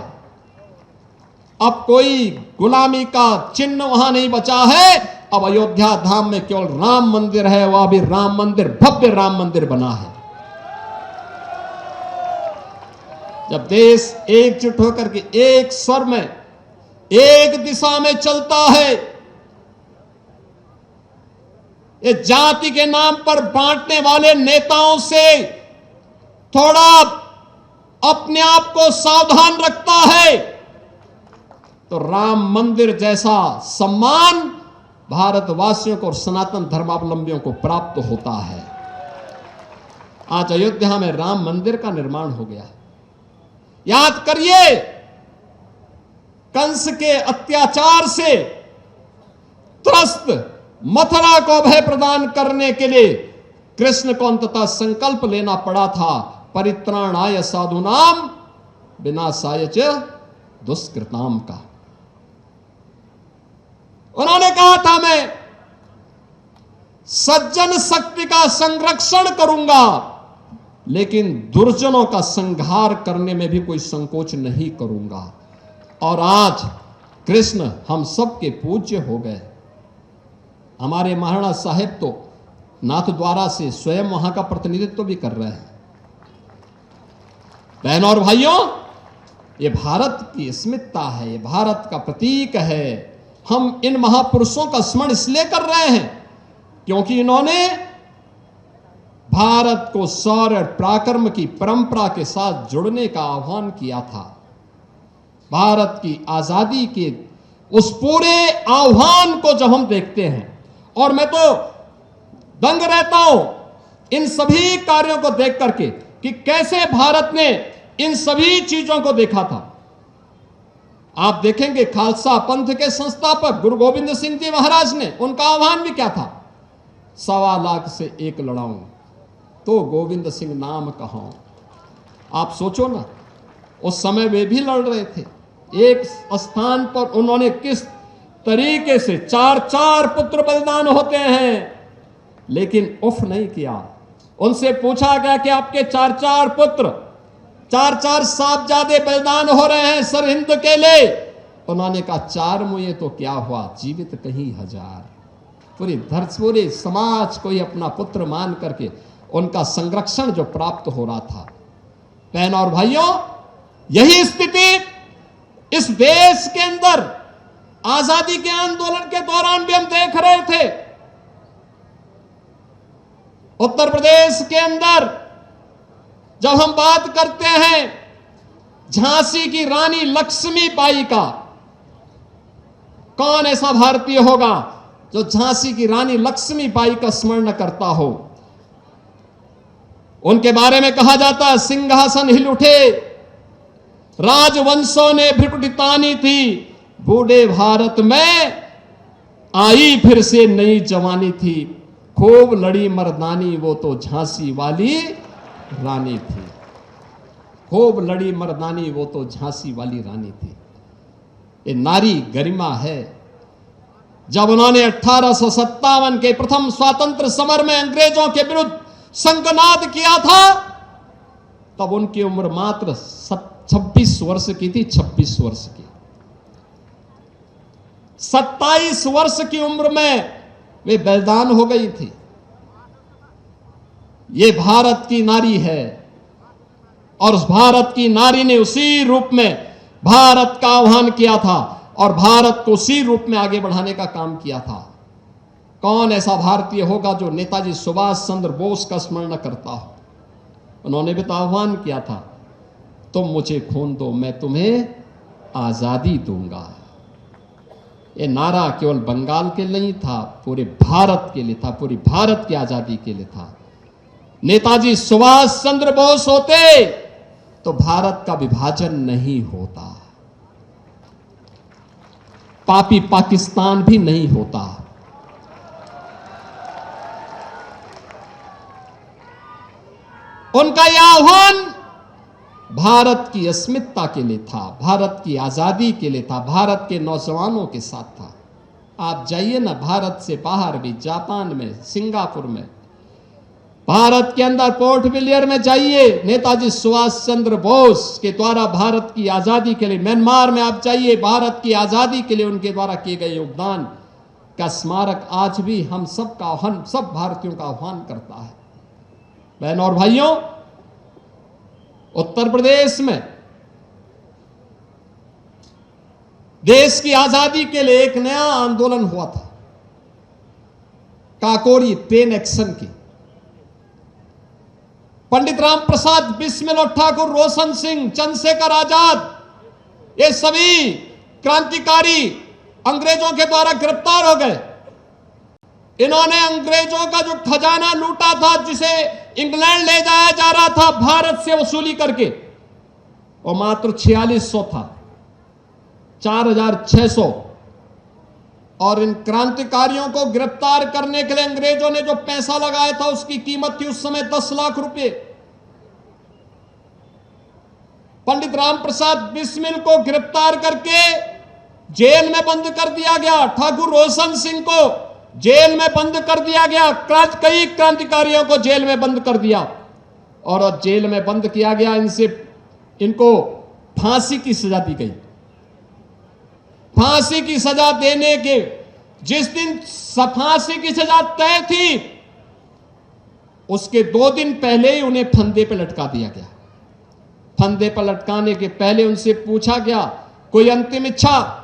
अब कोई गुलामी का चिन्ह वहां नहीं बचा है। अब अयोध्या धाम में केवल राम मंदिर है, वह भी राम मंदिर, भव्य राम मंदिर बना है। जब देश एकजुट होकर के एक स्वर में, एक दिशा में चलता है, ये जाति के नाम पर बांटने वाले नेताओं से थोड़ा अपने आप को सावधान रखता है, तो राम मंदिर जैसा सम्मान भारतवासियों को और सनातन धर्मावलंबियों को प्राप्त होता है। आज अयोध्या में राम मंदिर का निर्माण हो गया। याद करिए, कंस के अत्याचार से त्रस्त मथुरा को अभय प्रदान करने के लिए कृष्ण को अंततः संकल्प लेना पड़ा था, परित्राणाय साधूनाम विनाशाय च दुष्कृताम का। उन्होंने कहा था, मैं सज्जन शक्ति का संरक्षण करूंगा, लेकिन दुर्जनों का संहार करने में भी कोई संकोच नहीं करूंगा। और आज कृष्ण हम सबके पूज्य हो गए। हमारे महाराणा साहेब तो नाथद्वारा से स्वयं वहां का प्रतिनिधित्व भी कर रहे हैं। बहनों और भाइयों, ये भारत की अस्मिता है, ये भारत का प्रतीक है। हम इन महापुरुषों का स्मरण इसलिए कर रहे हैं क्योंकि इन्होंने भारत को शौर्य पराक्रम की परंपरा के साथ जुड़ने का आह्वान किया था। भारत की आजादी के उस पूरे आह्वान को जब हम देखते हैं, और मैं तो दंग रहता हूं इन सभी कार्यों को देख करके कि कैसे भारत ने इन सभी चीजों को देखा था। आप देखेंगे खालसा पंथ के संस्थापक गुरु गोविंद सिंह जी महाराज ने, उनका आह्वान भी क्या था? 1.25 लाख से एक लड़ाऊं तो गोविंद सिंह नाम कहूं। आप सोचो ना, उस समय वे भी लड़ रहे थे। एक स्थान पर उन्होंने किस तरीके से 4-4 पुत्र बलिदान होते हैं, लेकिन उफ नहीं किया। उनसे पूछा गया कि आपके 4-4 पुत्र, 4-4 साहबजादे बलिदान हो रहे हैं सरहिंद के लिए। उन्होंने कहा 4 मुए तो क्या हुआ, जीवित कहीं 1000। पूरे समाज को ही अपना पुत्र मान करके उनका संरक्षण जो प्राप्त हो रहा था। बहनों और भाइयों, यही स्थिति इस देश के अंदर आजादी के आंदोलन के दौरान भी हम देख रहे थे। उत्तर प्रदेश के अंदर जब हम बात करते हैं झांसी की रानी लक्ष्मीबाई का, कौन ऐसा भारतीय होगा जो झांसी की रानी लक्ष्मीबाई का स्मरण करता हो? उनके बारे में कहा जाता है, सिंहासन हिल उठे, राजवंशों ने भ्रुकुटी तानी थी, बूढ़े भारत में आई फिर से नई जवानी थी, खूब लड़ी मर्दानी वो तो झांसी वाली रानी थी। खूब लड़ी मर्दानी वो तो झांसी वाली रानी थी। ये नारी गरिमा है। जब उन्होंने 1857 के प्रथम स्वातंत्र समर में अंग्रेजों के विरुद्ध संघनाद किया था, तब उनकी उम्र मात्र 26 वर्ष की थी। 26 वर्ष की। 27 वर्ष की उम्र में वे बलिदान हो गई थी। ये भारत की नारी है और उस भारत की नारी ने उसी रूप में भारत का आह्वान किया था और भारत को उसी रूप में आगे बढ़ाने का काम किया था। कौन ऐसा भारतीय होगा जो नेताजी सुभाष चंद्र बोस का स्मरण न करता हो? उन्होंने भी तो आह्वान किया था, तुम मुझे खून दो मैं तुम्हें आजादी दूंगा। ये नारा केवल बंगाल के लिए नहीं था, पूरे भारत के लिए था, पूरी भारत की आजादी के लिए था। नेताजी सुभाष चंद्र बोस होते तो भारत का विभाजन नहीं होता, पापी पाकिस्तान भी नहीं होता। उनका यह आह्वान भारत की अस्मिता के लिए था, भारत की आजादी के लिए था, भारत के नौजवानों के साथ था। आप जाइए ना भारत से बाहर भी, जापान में, सिंगापुर में, भारत के अंदर पोर्ट ब्लेयर में जाइए, नेताजी सुभाष चंद्र बोस के द्वारा भारत की आजादी के लिए, म्यांमार में आप जाइए, भारत की आजादी के लिए उनके द्वारा किए गए योगदान का स्मारक आज भी हम सब भारतीयों का आह्वान करता है। बहनों और भाइयों, उत्तर प्रदेश में देश की आजादी के लिए एक नया आंदोलन हुआ था, काकोरी ट्रेन एक्शन की। पंडित राम प्रसाद बिस्मिल और ठाकुर रोशन सिंह, चंद्रशेखर आजाद, ये सभी क्रांतिकारी अंग्रेजों के द्वारा गिरफ्तार हो गए। इन्होंने अंग्रेजों का जो खजाना लूटा था, जिसे इंग्लैंड ले जाया जा रहा था भारत से वसूली करके, वो मात्र 4600 था, 4600। और इन क्रांतिकारियों को गिरफ्तार करने के लिए अंग्रेजों ने जो पैसा लगाया था उसकी कीमत थी उस समय 10 लाख रुपए। पंडित राम प्रसाद बिस्मिल को गिरफ्तार करके जेल में बंद कर दिया गया, ठाकुर रोशन सिंह को जेल में बंद कर दिया गया, कई क्रांतिकारियों को जेल में बंद कर दिया और जेल में बंद किया गया। इनको फांसी की सजा दी गई। फांसी की सजा देने के जिस दिन फांसी की सजा तय थी, उसके 2 दिन पहले ही उन्हें फंदे पर लटका दिया गया। फंदे पर लटकाने के पहले उनसे पूछा गया, कोई अंतिम इच्छा?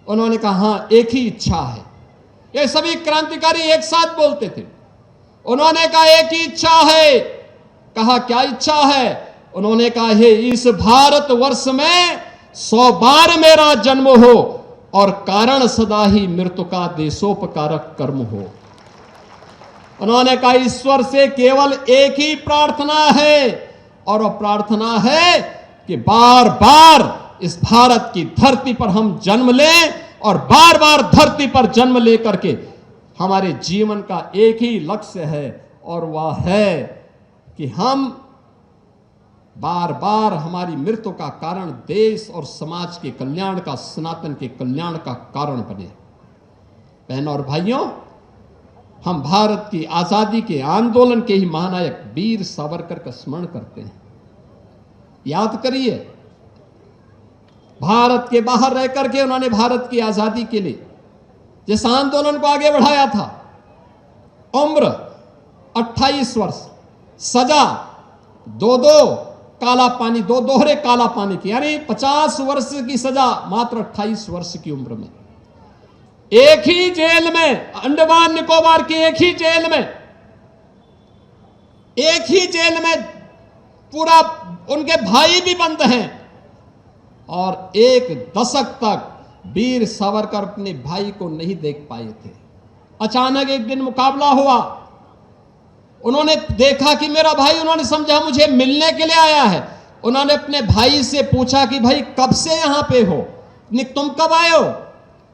उन्होंने कहा, हां, एक ही इच्छा है। ये सभी क्रांतिकारी एक साथ बोलते थे। उन्होंने कहा, एक ही इच्छा है। कहा, क्या इच्छा है? उन्होंने कहा, हे इस भारत वर्ष में 100 बार मेरा जन्म हो और कारण सदा ही मृत्यु का देशोपकारक कर्म हो। उन्होंने कहा, ईश्वर से केवल एक ही प्रार्थना है और वह प्रार्थना है कि बार बार इस भारत की धरती पर हम जन्म लें और बार बार धरती पर जन्म लेकर के हमारे जीवन का एक ही लक्ष्य है और वह है कि हम बार बार हमारी मृत्यु का कारण देश और समाज के कल्याण का, सनातन के कल्याण का कारण बने। बहनों और भाइयों, हम भारत की आजादी के आंदोलन के ही महानायक वीर सावरकर का स्मरण करते हैं। याद करिए, भारत के बाहर रह करके उन्होंने भारत की आजादी के लिए जिस आंदोलन को आगे बढ़ाया था, उम्र 28 वर्ष, सजा 2 काला पानी, 2 दोहरे काला पानी की, यानी 50 वर्ष की सजा मात्र 28 वर्ष की उम्र में। एक ही जेल में, अंडमान निकोबार की एक ही जेल में पूरा उनके भाई भी बंद हैं और 1 दशक तक वीर सावरकर अपने भाई को नहीं देख पाए थे। अचानक एक दिन मुकाबला हुआ, उन्होंने देखा कि मेरा भाई, उन्होंने समझा मुझे मिलने के लिए आया है। उन्होंने अपने भाई से पूछा कि भाई कब से यहां पे हो, तुम कब आए हो?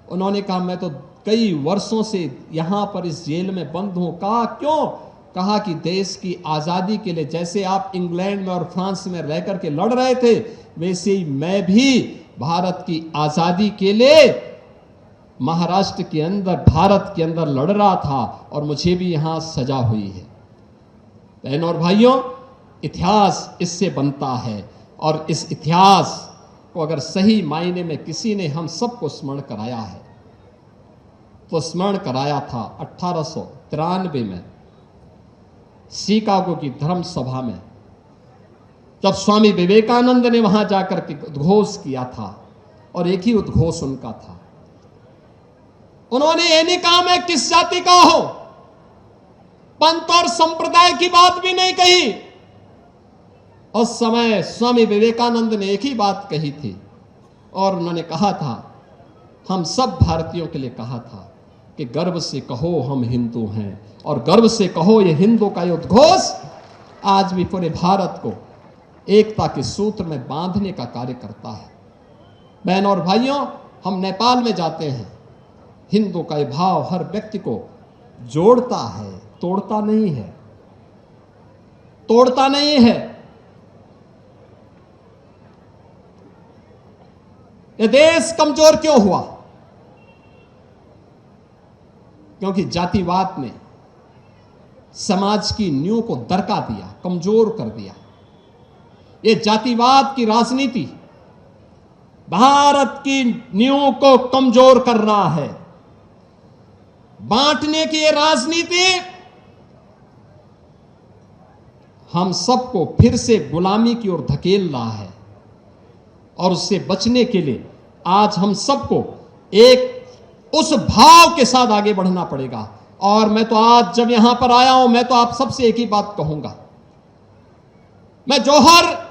उन्होंने कहा, मैं तो कई वर्षों से यहां पर इस जेल में बंद हूं। कहा, क्यों? कहा कि देश की आजादी के लिए जैसे आप इंग्लैंड में और फ्रांस में रह करके लड़ रहे थे, वैसे ही मैं भी भारत की आजादी के लिए महाराष्ट्र के अंदर, भारत के अंदर लड़ रहा था और मुझे भी यहां सजा हुई है। बहनों और भाइयों, इतिहास इससे बनता है और इस इतिहास को अगर सही मायने में किसी ने हम सबको स्मरण कराया है तो स्मरण कराया था 1893 में शिकागो की धर्म सभा में, जब स्वामी विवेकानंद ने वहां जाकर के उद्घोष किया था। और एक ही उद्घोष उनका था, उन्होंने ये नहीं कहा मैं किस जाति का हूं, पंथ और संप्रदाय की बात भी नहीं कही। उस समय स्वामी विवेकानंद ने एक ही बात कही थी और उन्होंने कहा था, हम सब भारतीयों के लिए कहा था कि गर्व से कहो हम हिंदू हैं, और गर्व से कहो ये हिंदू का ये उद्घोष आज भी पूरे भारत को एकता के सूत्र में बांधने का कार्य करता है। बहनों और भाइयों, हम नेपाल में जाते हैं, हिंदू का ये भाव हर व्यक्ति को जोड़ता है, तोड़ता नहीं है, तोड़ता नहीं है। ये देश कमजोर क्यों हुआ? क्योंकि जातिवाद ने समाज की नींव को दरका दिया, कमजोर कर दिया। ये जातिवाद की राजनीति भारत की नींव को कमजोर कर रहा है। बांटने की ये राजनीति हम सबको फिर से गुलामी की ओर धकेल रहा है, और उससे बचने के लिए आज हम सबको एक उस भाव के साथ आगे बढ़ना पड़ेगा। और मैं तो आज जब यहां पर आया हूं, मैं तो आप सबसे एक ही बात कहूंगा, मैं जौहर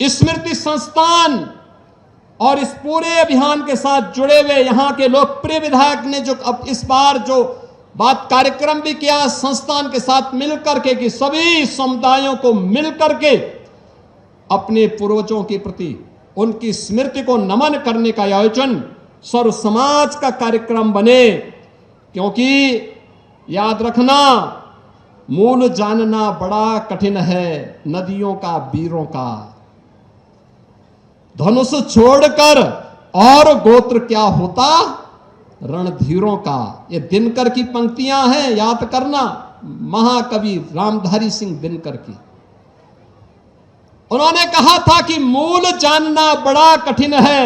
स्मृति संस्थान और इस पूरे अभियान के साथ जुड़े हुए यहां के लोकप्रिय विधायक ने जो अब इस बार जो बात कार्यक्रम भी किया संस्थान के साथ मिलकर के, कि सभी समुदायों को मिलकर के अपने पूर्वजों के प्रति उनकी स्मृति को नमन करने का आयोजन सर्व समाज का कार्यक्रम बने। क्योंकि याद रखना, मूल जानना बड़ा कठिन है नदियों का, वीरों का। धनुष छोड़कर और गोत्र क्या होता रणधीरों का। ये दिनकर की पंक्तियां हैं, याद करना, महाकवि रामधारी सिंह दिनकर की। उन्होंने कहा था कि मूल जानना बड़ा कठिन है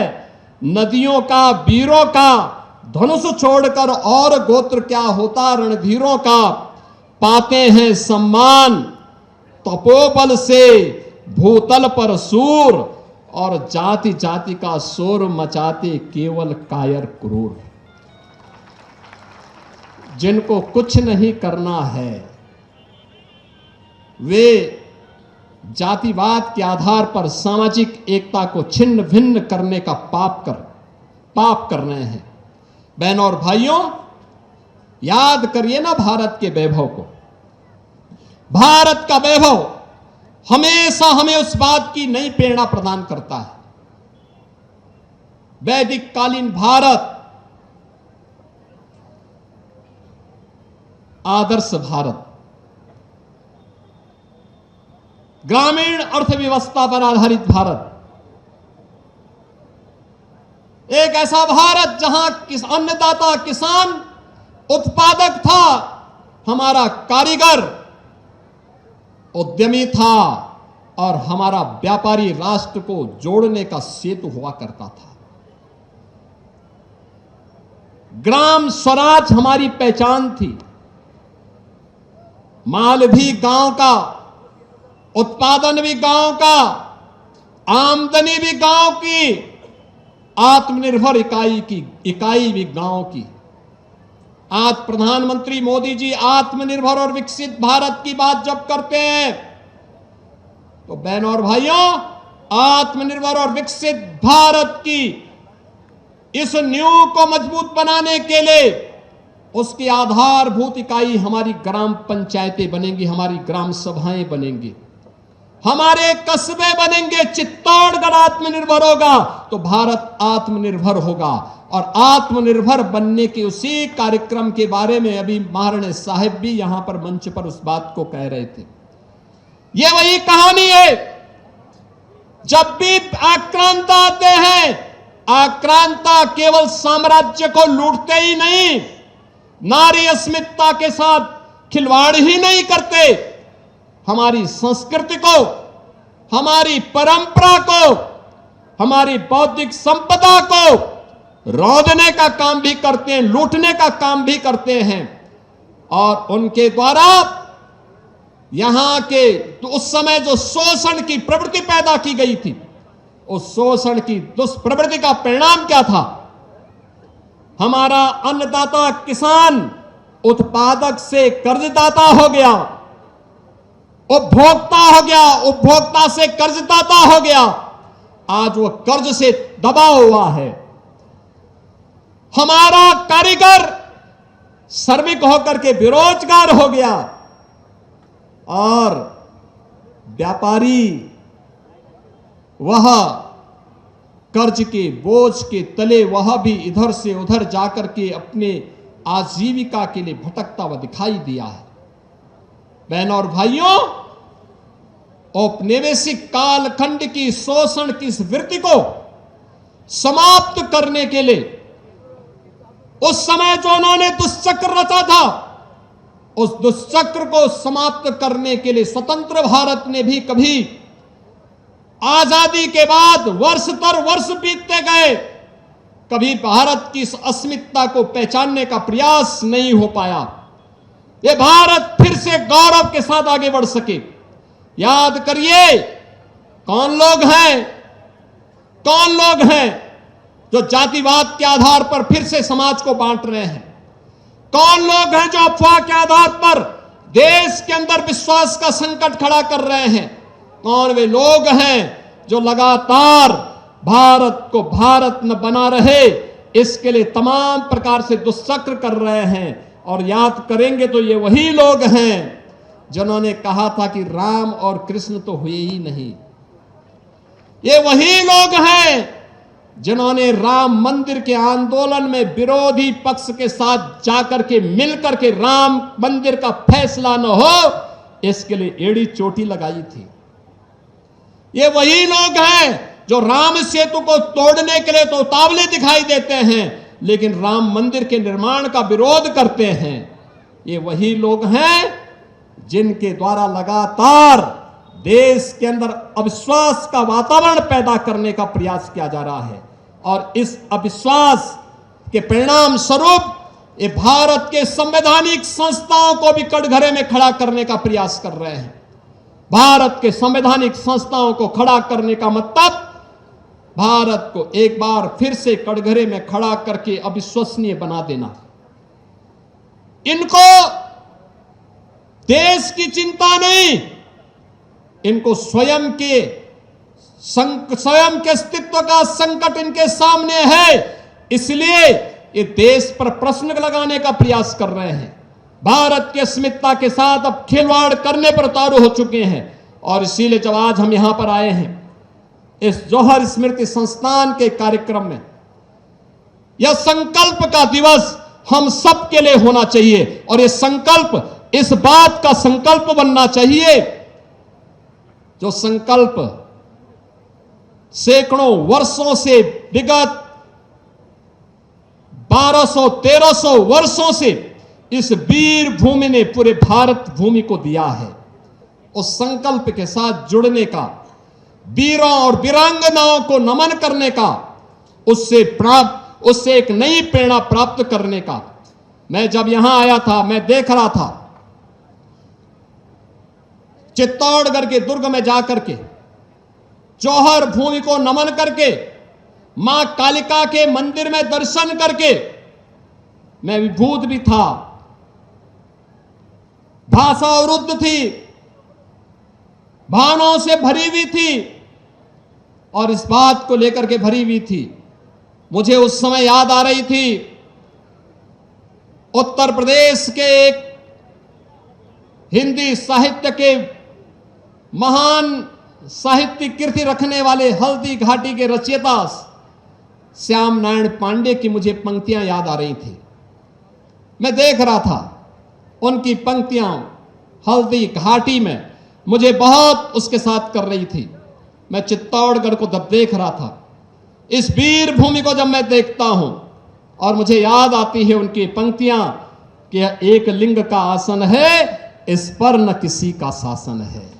नदियों का, वीरों का। धनुष छोड़कर और गोत्र क्या होता रणधीरों का। पाते हैं सम्मान तपोबल से भूतल पर सूर, और जाति जाति का शोर मचाते केवल कायर क्रूर। जिनको कुछ नहीं करना है वे जातिवाद के आधार पर सामाजिक एकता को छिन्न भिन्न करने का पाप कर रहे हैं। बहनों और भाइयों, याद करिए ना भारत के वैभव को। भारत का वैभव हमेशा हमें उस बात की नई प्रेरणा प्रदान करता है। वैदिक कालीन भारत आदर्श भारत, ग्रामीण अर्थव्यवस्था पर आधारित भारत, एक ऐसा भारत जहां अन्नदाता किसान उत्पादक था, हमारा कारीगर उद्यमी था, और हमारा व्यापारी राष्ट्र को जोड़ने का सेतु हुआ करता था। ग्राम स्वराज हमारी पहचान थी। माल भी गांव का, उत्पादन भी गांव का, आमदनी भी गांव की, आत्मनिर्भर इकाई भी गांव की। आज प्रधानमंत्री मोदी जी आत्मनिर्भर और विकसित भारत की बात जब करते हैं तो बहनों और भाइयों, आत्मनिर्भर और विकसित भारत की इस नींव को मजबूत बनाने के लिए उसकी आधारभूत इकाई हमारी ग्राम पंचायतें बनेंगी, हमारी ग्राम सभाएं बनेंगी, हमारे कस्बे बनेंगे। चित्तौड़गढ़ आत्मनिर्भर होगा तो भारत आत्मनिर्भर होगा। और आत्मनिर्भर बनने के उसी कार्यक्रम के बारे में अभी महाराणा साहब भी यहां पर मंच पर उस बात को कह रहे थे। यह वही कहानी है, जब भी आक्रांत आते हैं, आक्रांता केवल साम्राज्य को लूटते ही नहीं, नारी अस्मिता के साथ खिलवाड़ ही नहीं करते, हमारी संस्कृति को, हमारी परंपरा को, हमारी बौद्धिक संपदा को रौंदने का काम भी करते हैं, लूटने का काम भी करते हैं। और उनके द्वारा यहां के तो उस समय जो शोषण की प्रवृत्ति पैदा की गई थी, उस शोषण की दुष्प्रवृत्ति का परिणाम क्या था? हमारा अन्नदाता किसान उत्पादक से कर्जदाता हो गया, उपभोक्ता हो गया, उपभोक्ता से कर्जदाता हो गया। आज वो कर्ज से दबा हुआ है। हमारा कारीगर श्रमिक होकर के बेरोजगार हो गया और व्यापारी वह कर्ज के बोझ के तले वह भी इधर से उधर जाकर के अपने आजीविका के लिए भटकता हुआ दिखाई दिया है। बहनों और भाइयों, औपनिवेशिक कालखंड की शोषण की इस वृत्ति को समाप्त करने के लिए उस समय जो उन्होंने दुष्चक्र रचा था, उस दुष्चक्र को समाप्त करने के लिए स्वतंत्र भारत ने भी कभी आजादी के बाद वर्ष दर वर्ष बीतते गए, कभी भारत की इस अस्मिता को पहचानने का प्रयास नहीं हो पाया। ये भारत फिर से गौरव के साथ आगे बढ़ सके। याद करिए, कौन लोग हैं जो जातिवाद के आधार पर फिर से समाज को बांट रहे हैं? कौन लोग हैं जो अफवाह के आधार पर देश के अंदर विश्वास का संकट खड़ा कर रहे हैं? कौन वे लोग हैं जो लगातार भारत को भारत न बना रहे इसके लिए तमाम प्रकार से दुष्चक्र कर रहे हैं? और याद करेंगे तो ये वही लोग हैं जिन्होंने कहा था कि राम और कृष्ण तो हुए ही नहीं। ये वही लोग हैं जिन्होंने राम मंदिर के आंदोलन में विरोधी पक्ष के साथ जाकर के मिलकर के राम मंदिर का फैसला न हो इसके लिए एड़ी चोटी लगाई थी। ये वही लोग हैं जो राम सेतु को तोड़ने के लिए तो उतावले दिखाई देते हैं लेकिन राम मंदिर के निर्माण का विरोध करते हैं। ये वही लोग हैं जिनके द्वारा लगातार देश के अंदर अविश्वास का वातावरण पैदा करने का प्रयास किया जा रहा है और इस अविश्वास के परिणाम स्वरूप ये भारत के संवैधानिक संस्थाओं को भी कटघरे में खड़ा करने का प्रयास कर रहे हैं। भारत के संवैधानिक संस्थाओं को खड़ा करने का मतलब भारत को एक बार फिर से कटघरे में खड़ा करके अविश्वसनीय बना देना। इनको देश की चिंता नहीं, इनको स्वयं के अस्तित्व का संकट इनके सामने है, इसलिए ये देश पर प्रश्न लगाने का प्रयास कर रहे हैं। भारत की अस्मिता के साथ अब खिलवाड़ करने पर उतारू हो चुके हैं और इसीलिए जब आज हम यहां पर आए हैं इस जौहर स्मृति संस्थान के कार्यक्रम में, यह संकल्प का दिवस हम सब के लिए होना चाहिए और यह संकल्प इस बात का संकल्प बनना चाहिए जो संकल्प सैकड़ों वर्षों से, विगत 1200-1300 वर्षों से इस वीर भूमि ने पूरे भारत भूमि को दिया है। उस संकल्प के साथ जुड़ने का, वीरों और वीरांगनाओं को नमन करने का, उससे एक नई प्रेरणा प्राप्त करने का। मैं जब यहां आया था, मैं देख रहा था चित्तौड़गढ़ के दुर्ग में जाकर के जौहर भूमि को नमन करके, मां कालिका के मंदिर में दर्शन करके मैं विभूत भी था। भाषा अवरुद्ध थी, भावनाओं से भरी हुई थी और इस बात को लेकर के भरी हुई थी। मुझे उस समय याद आ रही थी उत्तर प्रदेश के एक हिंदी साहित्य के महान साहित्यिक कीर्ति रखने वाले हल्दी घाटी के रचयिता श्याम नारायण पांडे की मुझे पंक्तियां याद आ रही थी। मैं देख रहा था उनकी पंक्तियां हल्दी घाटी में, मुझे बहुत उसके साथ कर रही थी। मैं चित्तौड़गढ़ को जब देख रहा था, इस वीर भूमि को जब मैं देखता हूं और मुझे याद आती है उनकी पंक्तियां कि एक लिंग का आसन है, इस पर न किसी का शासन है।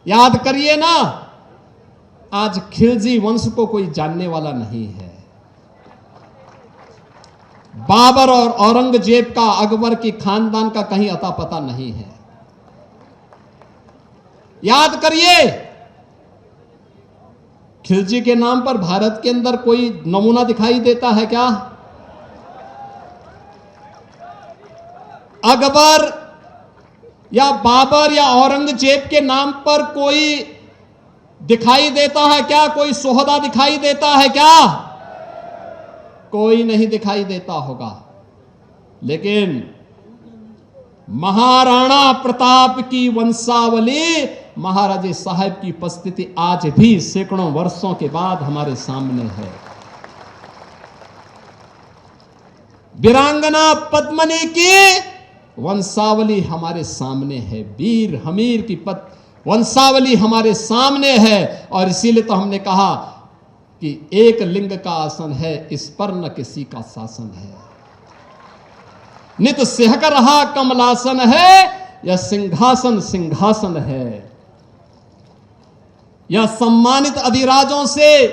याद करिए ना, आज खिलजी वंश को कोई जानने वाला नहीं है। बाबर और औरंगजेब का, अकबर की खानदान का कहीं अता पता नहीं है। याद करिए, खिलजी के नाम पर भारत के अंदर कोई नमूना दिखाई देता है क्या? अकबर या बाबर या औरंगजेब के नाम पर कोई दिखाई देता है क्या? कोई सोहदा दिखाई देता है क्या? कोई नहीं दिखाई देता होगा। लेकिन महाराणा प्रताप की वंशावली, महाराजे साहब की उपस्थिति आज भी सैकड़ों वर्षों के बाद हमारे सामने है। वीरांगना पद्मिनी की वंशावली हमारे सामने है। वीर हमीर की वंशावली हमारे सामने है। और इसीलिए तो हमने कहा कि एक लिंग का आसन है, इस पर न किसी का शासन है। नित सिहक रहा कमलासन है, यह सिंहासन सिंहासन है। यह सम्मानित अधिराजों से,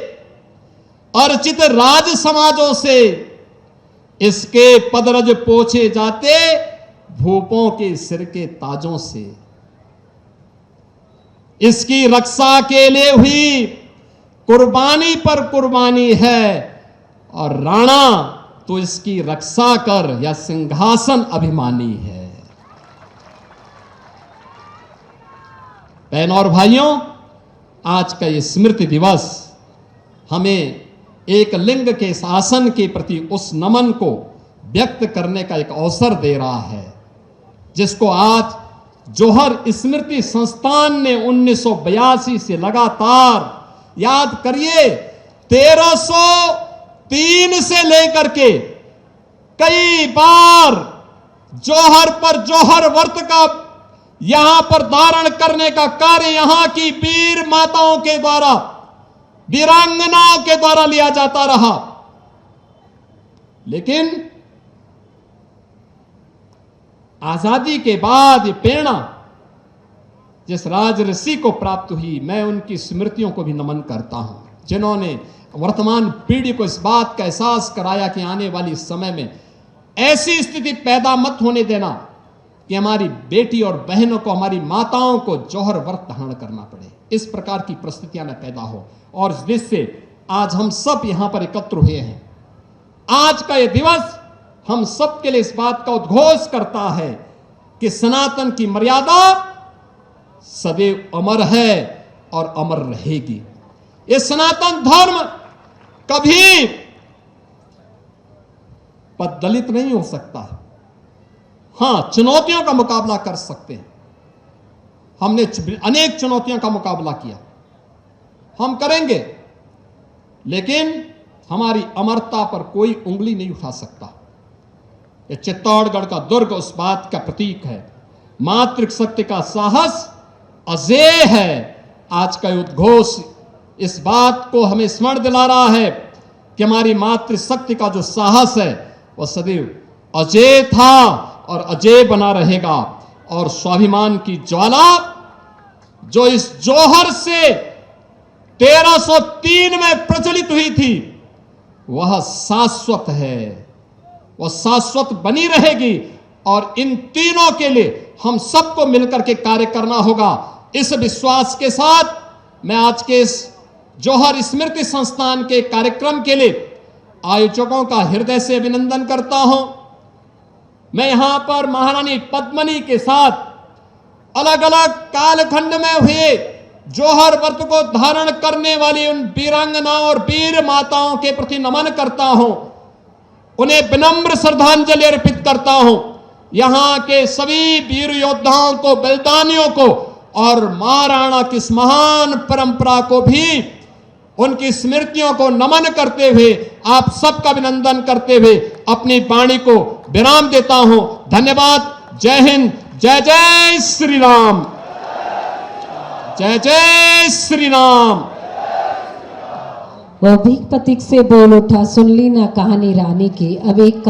अर्चित राज समाजों से इसके पदरज पोछे जाते, भूपों के सिर के ताजों से। इसकी रक्षा के लिए हुई कुर्बानी पर कुर्बानी है, और राणा तो इसकी रक्षा कर या सिंहासन अभिमानी है। बहनों और भाइयों, आज का ये स्मृति दिवस हमें एक लिंग के शासन के प्रति उस नमन को व्यक्त करने का एक अवसर दे रहा है, जिसको आज जौहर स्मृति संस्थान ने 1982 से लगातार, याद करिए, 1303 से लेकर के कई बार जौहर पर जौहर व्रत का यहां पर धारण करने का कार्य यहां की वीर माताओं के द्वारा, वीरांगनाओं के द्वारा लिया जाता रहा। लेकिन आजादी के बाद ये प्रेरणा जिस राजऋषि को प्राप्त हुई, मैं उनकी स्मृतियों को भी नमन करता हूं, जिन्होंने वर्तमान पीढ़ी को इस बात का एहसास कराया कि आने वाली समय में ऐसी स्थिति पैदा मत होने देना कि हमारी बेटी और बहनों को, हमारी माताओं को जौहर व्रत धारण करना पड़े। इस प्रकार की परिस्थितियां न पैदा हो। और इस देश से आज हम सब यहां पर एकत्र हुए हैं। आज का यह दिवस हम सब के लिए इस बात का उद्घोष करता है कि सनातन की मर्यादा सदैव अमर है और अमर रहेगी। ये सनातन धर्म कभी पददलित नहीं हो सकता है। हां, चुनौतियों का मुकाबला कर सकते हैं। हमने अनेक चुनौतियों का मुकाबला किया, हम करेंगे, लेकिन हमारी अमरता पर कोई उंगली नहीं उठा सकता। ये चित्तौड़गढ़ का दुर्ग उस बात का प्रतीक है। मातृशक्ति का साहस अजेय है। आज का उद्घोष इस बात को हमें स्मरण दिला रहा है कि हमारी मातृशक्ति का जो साहस है वह सदैव अजेय था और अजेय बना रहेगा। और स्वाभिमान की ज्वाला जो इस जौहर से 1303 में प्रज्वलित हुई थी, वह शाश्वत है, वह शाश्वत बनी रहेगी। और इन तीनों के लिए हम सबको मिलकर के कार्य करना होगा। इस विश्वास के साथ मैं आज के इस जौहर स्मृति संस्थान के कार्यक्रम के लिए आयोजकों का हृदय से अभिनंदन करता हूं। मैं यहां पर महारानी पद्मिनी के साथ अलग अलग कालखंड में हुए जौहर व्रत को धारण करने वाली उन वीरांगनाओं और वीर माताओं के प्रति नमन करता हूं, उन्हें विनम्र श्रद्धांजलि अर्पित करता हूं। यहां के सभी वीर योद्धाओं को, बलिदानियों को और महाराणा की इस महान परंपरा को भी, उनकी स्मृतियों को नमन करते हुए, आप सबका अभिनंदन करते हुए अपनी वाणी को विराम देता हूं। धन्यवाद। जय हिंद, जय जय श्री राम। जय जय श्री राम। वह भीख प्रतीक से बोल उठा, सुन ली ना कहानी रानी की। अब एक